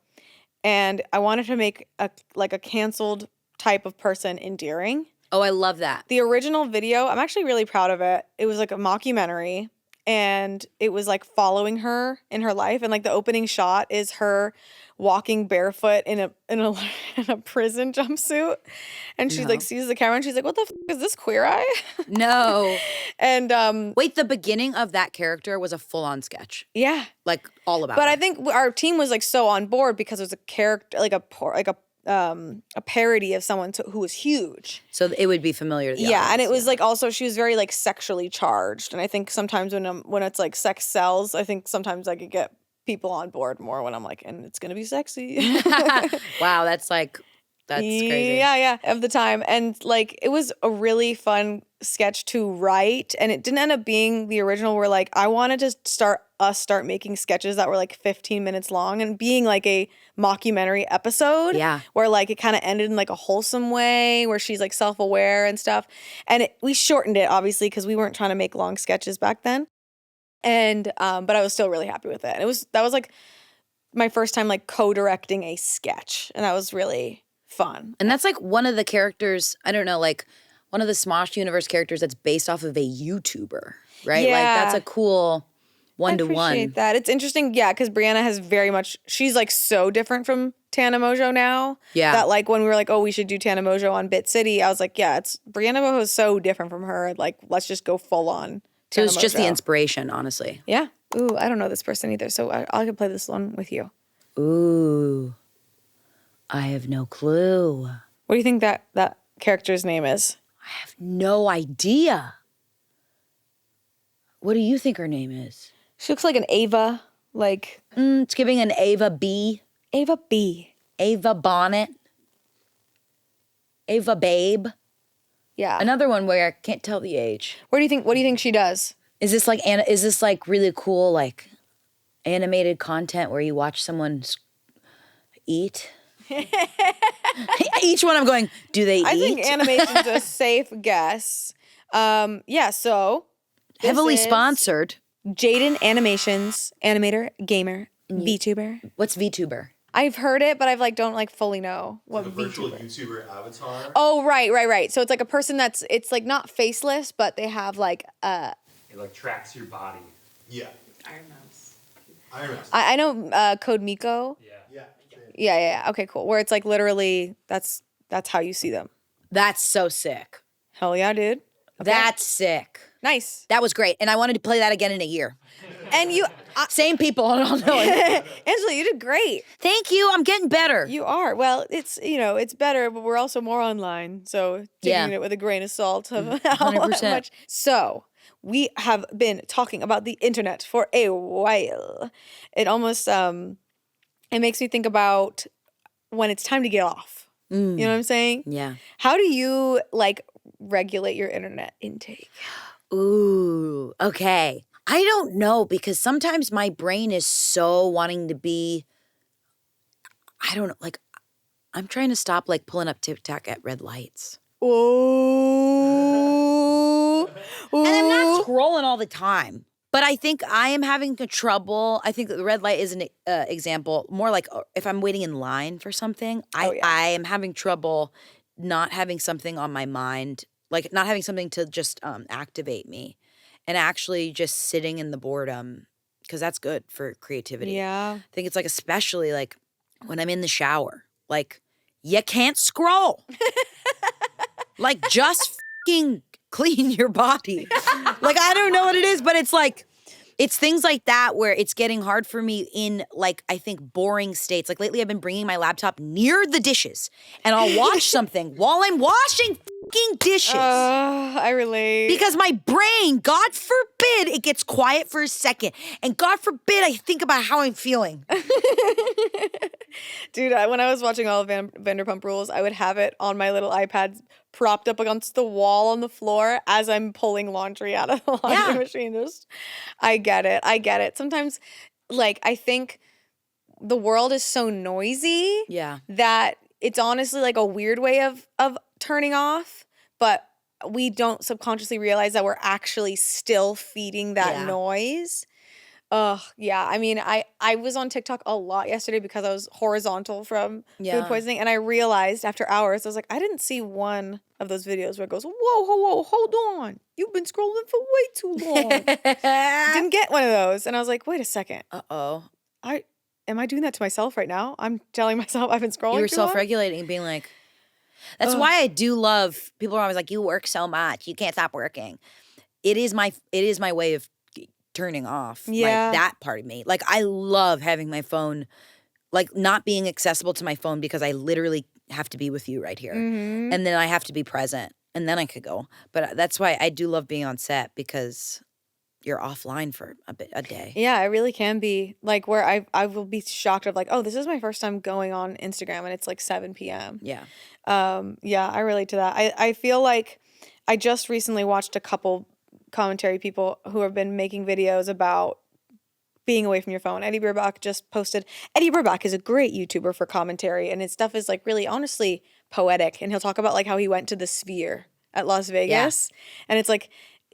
and I wanted to make a canceled type of person endearing. Oh, I love that. The original video, I'm actually really proud of it. It was like a mockumentary, and it was like following her in her life, and like the opening shot is her walking barefoot in a prison jumpsuit, and she like sees the camera and she's like, "What the is this, Queer Eye?" No. And wait, the beginning of that character was a full-on sketch. Yeah, like all about. But her. I think our team was like so on board because it was a character like a parody of someone who was huge. So it would be familiar to the audience, and it was like also she was very like sexually charged, and I think sometimes when it's like sex sells, I think sometimes I could get people on board more when I'm like, and it's gonna be sexy. Wow, that's crazy. Yeah, of the time. And like it was a really fun sketch to write, and it didn't end up being the original where like I wanted to start making sketches that were like 15 minutes long and being like a mockumentary episode. Yeah. Where like it kind of ended in like a wholesome way where she's like self-aware and stuff. And we shortened it obviously because we weren't trying to make long sketches back then. And but I was still really happy with it. And that was like my first time like co-directing a sketch, and that was really fun. And that's like one of the characters, I don't know, like one of the Smosh Universe characters that's based off of a YouTuber, right? Yeah. Like that's a cool one-to-one. I appreciate that. It's interesting, yeah, because Brianna has very much, she's like so different from Tana Mojo now. Yeah. That like when we were like, oh, we should do Tana Mojo on Bit City, I was like, yeah, Brianna Mojo is so different from her. Like, let's just go full on. So it's just the inspiration, honestly. Yeah. Ooh, I don't know this person either, so I can play this one with you. Ooh. I have no clue. What do you think that character's name is? I have no idea. What do you think her name is? She looks like an Ava, like... it's giving an Ava B. Ava B. Ava Bonnet. Ava Babe. Yeah. Another one where I can't tell the age. What do you think she does? Is this like really cool, like animated content where you watch someone eat? Each one I'm going, do they eat? I think animation's a safe guess. Yeah, so heavily sponsored. Jaden Animations, animator, gamer, VTuber. What's VTuber? I've heard it, but I've like don't like fully know what the virtual YouTuber avatar. Oh, right. So it's like a person it's like not faceless, but they have like It like tracks your body. Yeah. Iron Mouse. I know Code Miko. Yeah. Okay, cool. Where it's like literally that's how you see them. That's so sick. Hell yeah, dude. Okay. That's sick. Nice. That was great. And I wanted to play that again in a year. And you... Same people. I don't know. Angela, you did great. Thank you. I'm getting better. You are. Well, it's better, but we're also more online. So taking it with a grain of salt of how 100%. much. So we have been talking about the internet for a while. It almost... it makes me think about when it's time to get off. You know what I'm saying? Yeah. How do you like regulate your internet intake? Ooh, okay. I don't know because sometimes my brain is so wanting to be, I don't know, like I'm trying to stop like pulling up TikTok at red lights. Ooh. And I'm not scrolling all the time. But I think I am having trouble. I think the red light is an example. More like if I'm waiting in line for something, I am having trouble not having something on my mind, like not having something to just activate me, and actually just sitting in the boredom because that's good for creativity. Yeah, I think it's like especially like when I'm in the shower, like you can't scroll, like just fucking clean your body. Like, I don't know what it is, but it's like, it's things like that where it's getting hard for me in like, I think boring states. Like lately I've been bringing my laptop near the dishes and I'll watch something while I'm washing fucking dishes. I relate. Because my brain, God forbid, it gets quiet for a second. And God forbid I think about how I'm feeling. Dude, when I was watching all of Vanderpump Rules, I would have it on my little iPad propped up against the wall on the floor as I'm pulling laundry out of the laundry machine. I get it. Sometimes, like, I think the world is so noisy that it's honestly like a weird way of turning off, but we don't subconsciously realize that we're actually still feeding that noise. Yeah. I mean, I was on TikTok a lot yesterday because I was horizontal from food poisoning, and I realized after hours, I was like, I didn't see one of those videos where it goes, whoa, hold on. You've been scrolling for way too long. Didn't get one of those. And I was like, wait a second. Am I doing that to myself right now? I'm telling myself I've been scrolling You were too long? self-regulating and being like, that's why I do love, people are always like, you work so much, you can't stop working. It is my way of turning off that part of me. Like, I love having my phone, like, not being accessible to my phone because I literally have to be with you right here. Mm-hmm. And then I have to be present, and then I could go. But that's why I do love being on set, because you're offline for a day. Yeah, it really can be. Like, where I will be shocked of like, oh, this is my first time going on Instagram and it's like 7 p.m. Yeah. Yeah, I relate to that. I feel like I just recently watched a couple commentary people who have been making videos about being away from your phone. Eddie Burbach just posted. Eddie Burbach is a great YouTuber for commentary, and his stuff is like really honestly poetic. And he'll talk about like how he went to the Sphere at Las Vegas. And it's like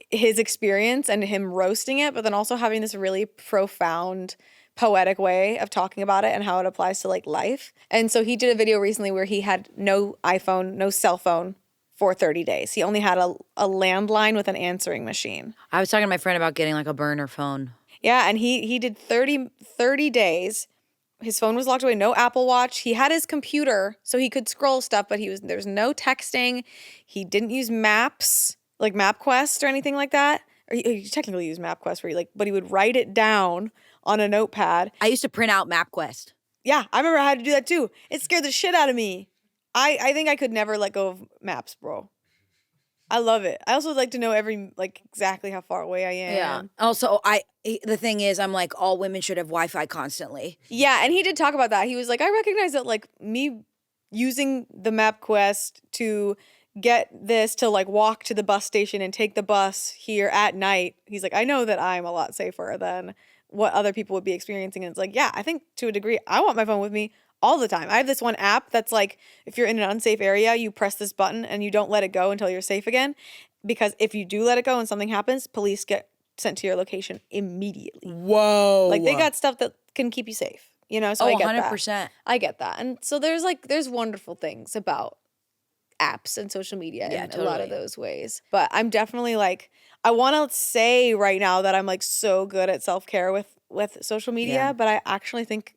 his experience and him roasting it, but then also having this really profound poetic way of talking about it and how it applies to like life. And so he did a video recently where he had no iPhone, no cell phone for 30 days. He only had a landline with an answering machine. I was talking to my friend about getting like a burner phone. Yeah, and he did 30 days. His phone was locked away, no Apple Watch. He had his computer so he could scroll stuff, but there was no texting. He didn't use maps, like MapQuest or anything like that. Or he technically used MapQuest but he would write it down on a notepad. I used to print out MapQuest. Yeah, I remember I had to do that too. It scared the shit out of me. I think I could never let go of maps, bro. I love it. I also like to know exactly how far away I am. Yeah. Also, the thing is, I'm like, all women should have Wi-Fi constantly. Yeah, and he did talk about that. He was like, I recognize that like me using the MapQuest to get this to like walk to the bus station and take the bus here at night. He's like, I know that I'm a lot safer than what other people would be experiencing. And it's like, yeah, I think to a degree, I want my phone with me all the time. I have this one app that's like, if you're in an unsafe area, you press this button and you don't let it go until you're safe again. Because if you do let it go and something happens, police get sent to your location immediately. Whoa. Like they got stuff that can keep you safe, you know? So I get 100%. that. I get that. And so there's wonderful things about apps and social media in a lot of those ways. But I'm definitely like, I want to say right now that I'm like so good at self-care with social media, but I actually think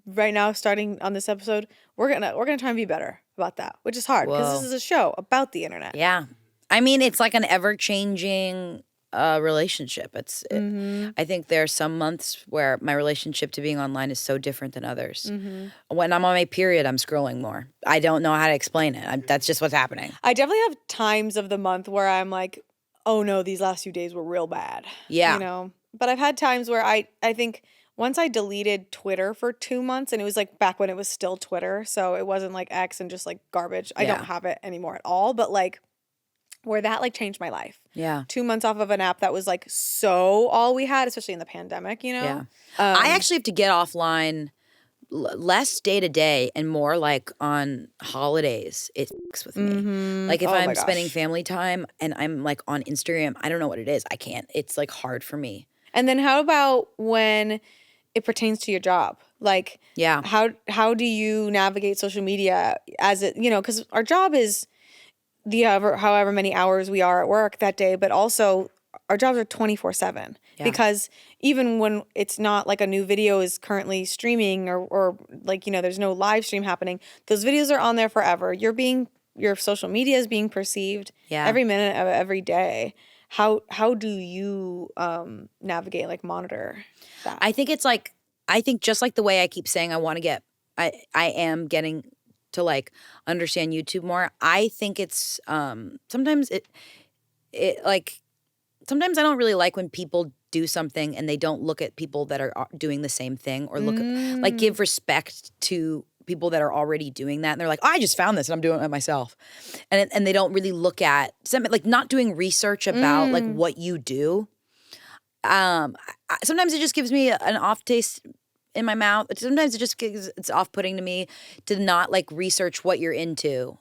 right now, starting on this episode, we're gonna try and be better about that, which is hard because this is a show about the internet. Yeah, I mean, it's like an ever-changing relationship. I think there are some months where my relationship to being online is so different than others. Mm-hmm. When I'm on my period, I'm scrolling more. I don't know how to explain it. That's just what's happening. I definitely have times of the month where I'm like, oh no, these last few days were real bad. Yeah, you know. But I've had times where I think. Once I deleted Twitter for 2 months, and it was like back when it was still Twitter, so it wasn't like X and just like garbage. I don't have it anymore at all, but like where that like changed my life. Yeah. 2 months off of an app that was like so all we had, especially in the pandemic, you know? Yeah. I actually have to get offline less day to day and more like on holidays. It fucks with me. Mm-hmm. Like if I'm spending family time and I'm like on Instagram, I don't know what it is. I can't. It's like hard for me. And then how about when it pertains to your job? Like, how do you navigate social media as it, you know, because our job is however many hours we are at work that day, but also our jobs are 24/7 because even when it's not like a new video is currently streaming or like, you know, there's no live stream happening, those videos are on there forever. Your social media is being perceived every minute of every day. How do you navigate, like monitor that? I think just like the way I keep saying I am getting to like understand YouTube more. I think it's sometimes sometimes I don't really like when people do something and they don't look at people that are doing the same thing or look at, like give respect to people that are already doing that. And they're like, oh, I just found this and I'm doing it myself. And they don't really look at like not doing research about like what you do. Sometimes it just gives me an off taste in my mouth. Sometimes it's off-putting to me to not like research what you're into.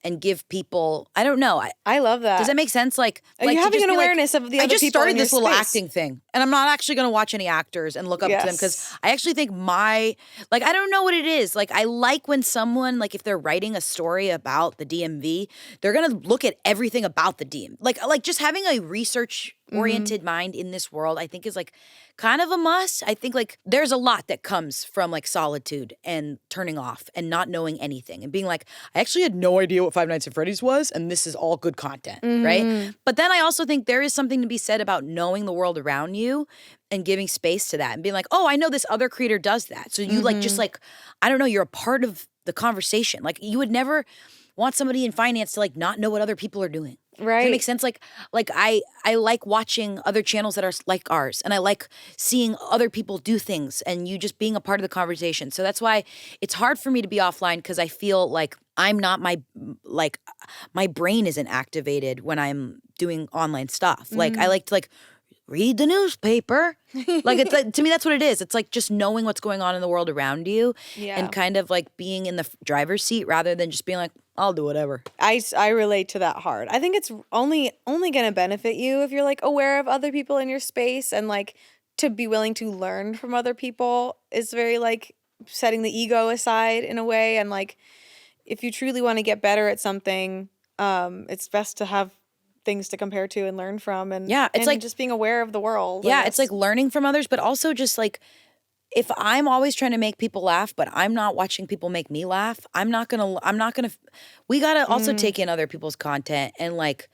And give people, I don't know. I love that. Does that make sense? Like, are you having an awareness of the other people? I just started in your this little space? acting thing, and I'm not actually going to watch any actors and look up to them because I actually think I don't know what it is. Like, I like when someone, like, if they're writing a story about the DMV, they're going to look at everything about the DMV. Like just having a research-oriented mind in this world, I think is like kind of a must. I think like there's a lot that comes from like solitude and turning off and not knowing anything and being like, I actually had no idea what Five Nights at Freddy's was, and this is all good content, right? But then I also think there is something to be said about knowing the world around you and giving space to that and being like, oh, I know this other creator does that. So you like just like, I don't know, you're a part of the conversation. Like you would never want somebody in finance to like not know what other people are doing. Right. Does that make sense? Like I like watching other channels that are like ours, and I like seeing other people do things and you just being a part of the conversation. So that's why it's hard for me to be offline because I feel like I'm not my brain isn't activated when I'm doing online stuff. Like I like to like read the newspaper. Like it's like, to me that's what it is. It's like just knowing what's going on in the world around you and kind of like being in the driver's seat rather than just being like, I'll do whatever. I relate to that hard. I think it's only going to benefit you if you're like aware of other people in your space, and like to be willing to learn from other people is very like setting the ego aside in a way. And like if you truly want to get better at something, it's best to have things to compare to and learn from. And it's like just being aware of the world. Yeah, it's like learning from others, but also just like if I'm always trying to make people laugh, but I'm not watching people make me laugh, we got to also take in other people's content, and like,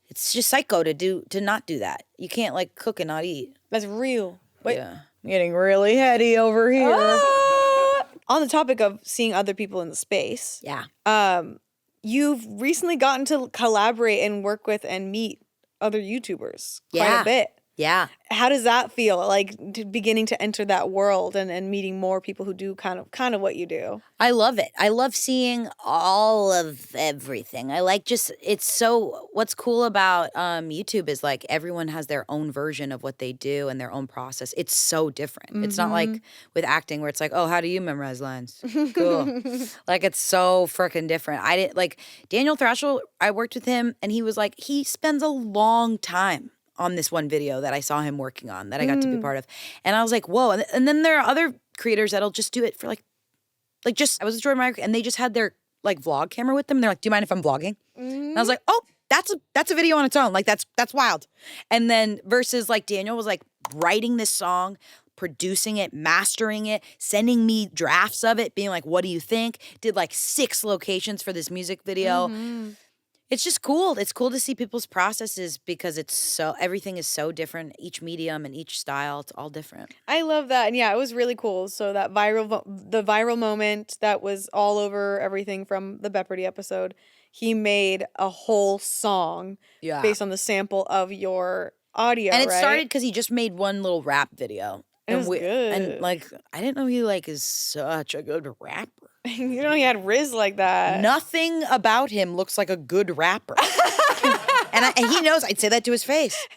it's just psycho to not do that. You can't like cook and not eat. That's real. Wait. Yeah. I'm getting really heady over here. On the topic of seeing other people in the space. Yeah. You've recently gotten to collaborate and work with and meet other YouTubers quite a bit. Yeah. How does that feel, like beginning to enter that world and meeting more people who do kind of what you do? I love it. I love seeing all of everything. I like what's cool about YouTube is like everyone has their own version of what they do and their own process. It's so different. It's not like with acting where it's like, oh, how do you memorize lines? Cool. Like it's so freaking different. I didn't like Daniel Thrashel. I worked with him and he was like, he spends a long time on this one video that I saw him working on that I got to be part of. And I was like, whoa. And then there are other creators that'll just do it for like just, I was with Jordan Meyer and they just had their like vlog camera with them. They're like, do you mind if I'm vlogging? And I was like, oh, that's a video on its own. Like that's wild. And then versus like Daniel was like writing this song, producing it, mastering it, sending me drafts of it, being like, what do you think? Did like 6 locations for this music video. It's just cool. It's cool to see people's processes because everything is so different. Each medium and each style, it's all different. I love that. And yeah, it was really cool. So that the viral moment that was all over everything from the Beppardy episode, he made a whole song based on the sample of your audio, and it started because he just made one little rap video. It was good. And like, I didn't know he like is such a good rapper. You know, he had Riz like that. Nothing about him looks like a good rapper. and he knows I'd say that to his face.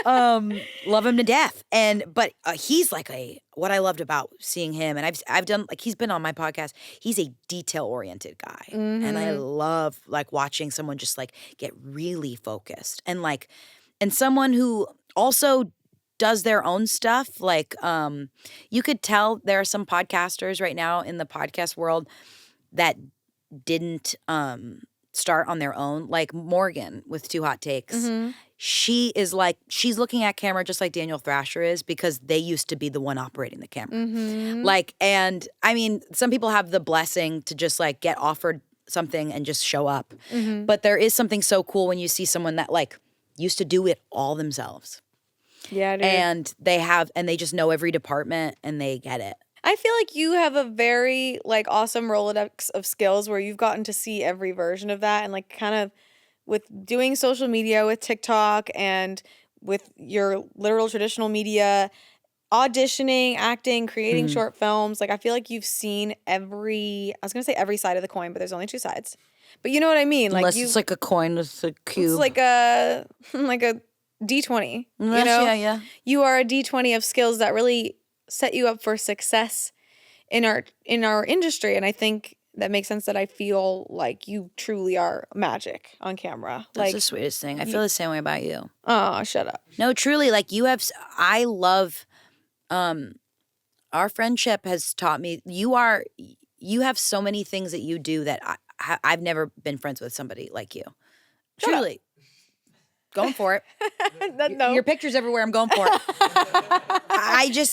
Love him to death. But he's like what I loved about seeing him, and I've done, like, he's been on my podcast. He's a detail-oriented guy. And I love like watching someone just like get really focused and someone who also does their own stuff. Like, you could tell there are some podcasters right now in the podcast world that didn't start on their own. Like Morgan with Two Hot Takes. She is like, she's looking at camera just like Daniel Thrasher is because they used to be the one operating the camera. Like, and I mean, some people have the blessing to just like get offered something and just show up. But there is something so cool when you see someone that like used to do it all themselves. Yeah, dude. And they just know every department and they get it. I feel like you have a very like awesome Rolodex of skills where you've gotten to see every version of that, and like kind of with doing social media with TikTok and with your literal traditional media, auditioning, acting, creating short films. Like I feel like you've seen I was gonna say every side of the coin, but there's only 2 sides. But you know what I mean? Like Unless it's like a coin with a cube. It's like a D20. You know? Yeah. You are a D20 of skills that really set you up for success in our industry, and I think that makes sense that I feel like you truly are magic on camera. That's like the sweetest thing. I feel the same way about you. Oh, shut up. No, truly, like I love, our friendship has taught me, you have so many things that you do that I've never been friends with somebody like you. Shut truly. Going for it. No. Your picture's everywhere. I'm going for it.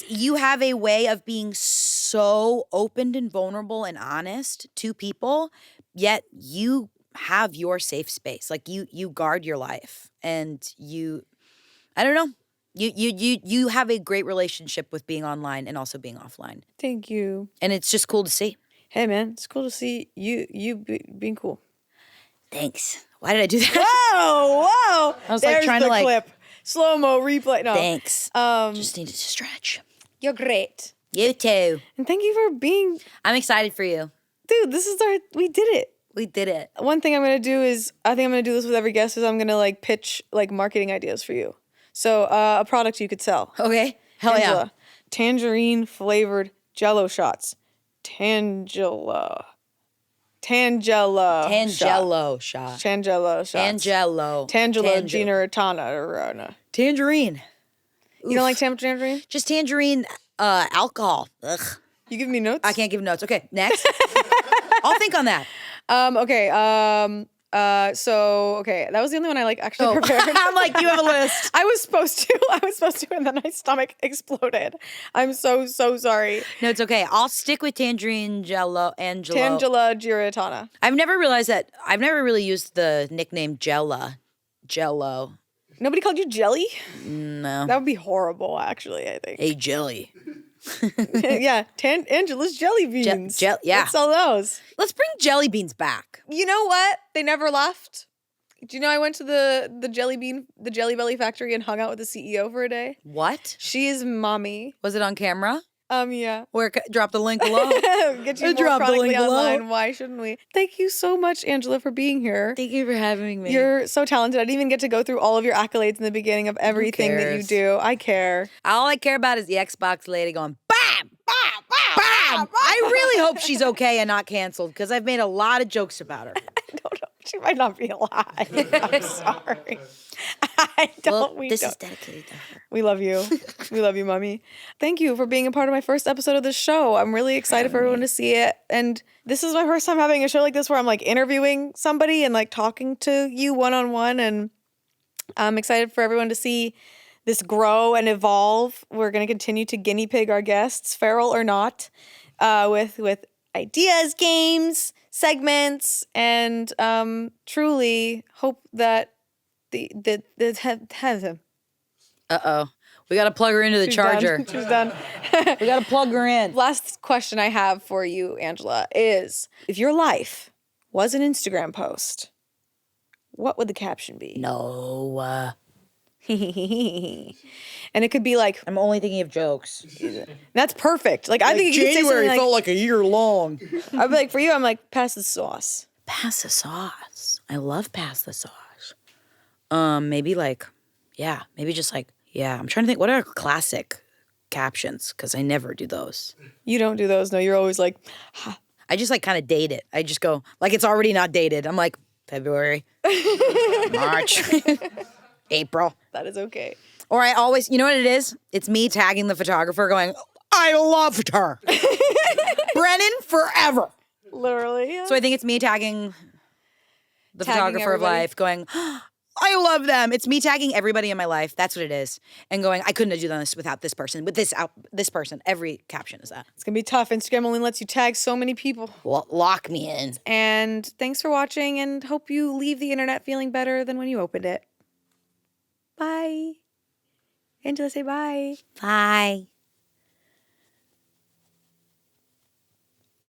You have a way of being so open and vulnerable and honest to people, yet you have your safe space. Like you guard your life, and I don't know. You have a great relationship with being online and also being offline. Thank you. And it's just cool to see. Hey man, it's cool to see you being cool. Thanks. Why did I do that? Whoa! I was There's like trying the to like clip. Slow-mo replay. No. Thanks. Just needed to stretch. You're great. You too. And thank you for being. I'm excited for you. Dude, we did it. We did it. One thing I'm gonna do is, I think I'm gonna do this with every guest, is I'm gonna like pitch like marketing ideas for you. So a product you could sell. Okay. Hell Angela, yeah. Tangerine flavored Jello shots. Tangelo shot. Tangelo Giarratana. Tangerine. You don't like tangerine? Just tangerine alcohol. Ugh. You give me notes? I can't give notes. Okay, next. I'll think on that. Okay. Okay, that was the only one I like actually prepared. I'm like, you have a list. I was supposed to, and then my stomach exploded. I'm so sorry. No, it's okay. I'll stick with tangerine Angelo. Tangela Giarratana. I've never really used the nickname Jello. Nobody called you Jelly? No. That would be horrible, actually, I think. Hey, Jelly. Yeah, Angela's jelly beans. Yeah. Let's sell those. Let's bring jelly beans back. You know what? They never left. Do you know I went to the Jelly Belly factory and hung out with the CEO for a day? What? She is mommy. Was it on camera? Yeah. Drop the link below. Get you more chronically online. Why shouldn't we? Thank you so much, Angela, for being here. Thank you for having me. You're so talented. I didn't even get to go through all of your accolades in the beginning of everything that you do. I care. All I care about is the Xbox lady going, bam, bam, bam, bam. I really hope she's okay and not canceled, because I've made a lot of jokes about her. I don't know. She might not be alive. I'm sorry. This is dedicated to her. We love you. We love you, Mommy. Thank you for being a part of my first episode of this show. I'm really excited for everyone to see it. And this is my first time having a show like this where I'm like interviewing somebody and like talking to you one-on-one. And I'm excited for everyone to see this grow and evolve. We're going to continue to guinea pig our guests, feral or not, with ideas, games, segments, and truly hope that Uh-oh. We got to plug her into the charger. She's done. We got to plug her in. Last question I have for you, Angela, is if your life was an Instagram post, what would the caption be? No. And it could be like, I'm only thinking of jokes. That's perfect. Like I think January felt like a year long. I'd be like, for you, I'm like, pass the sauce. Pass the sauce. I love pass the sauce. Maybe like, yeah, maybe just like, yeah. I'm trying to think, what are classic captions? Because I never do those. You don't do those? No, you're always like, ha. I just like kind of date it. I just go, like it's already not dated. I'm like, February, March, April. That is okay. Or I always, you know what it is? It's me tagging the photographer going, I loved her. Brennan forever. Literally. Yeah. So I think it's me tagging the photographer of life going, I love them. It's me tagging everybody in my life. That's what it is. And going, I couldn't have done this without this person. With this person. Every caption is that. It's going to be tough. Instagram only lets you tag so many people. Well, lock me in. And thanks for watching, and hope you leave the internet feeling better than when you opened it. Bye. Angela, say bye. Bye.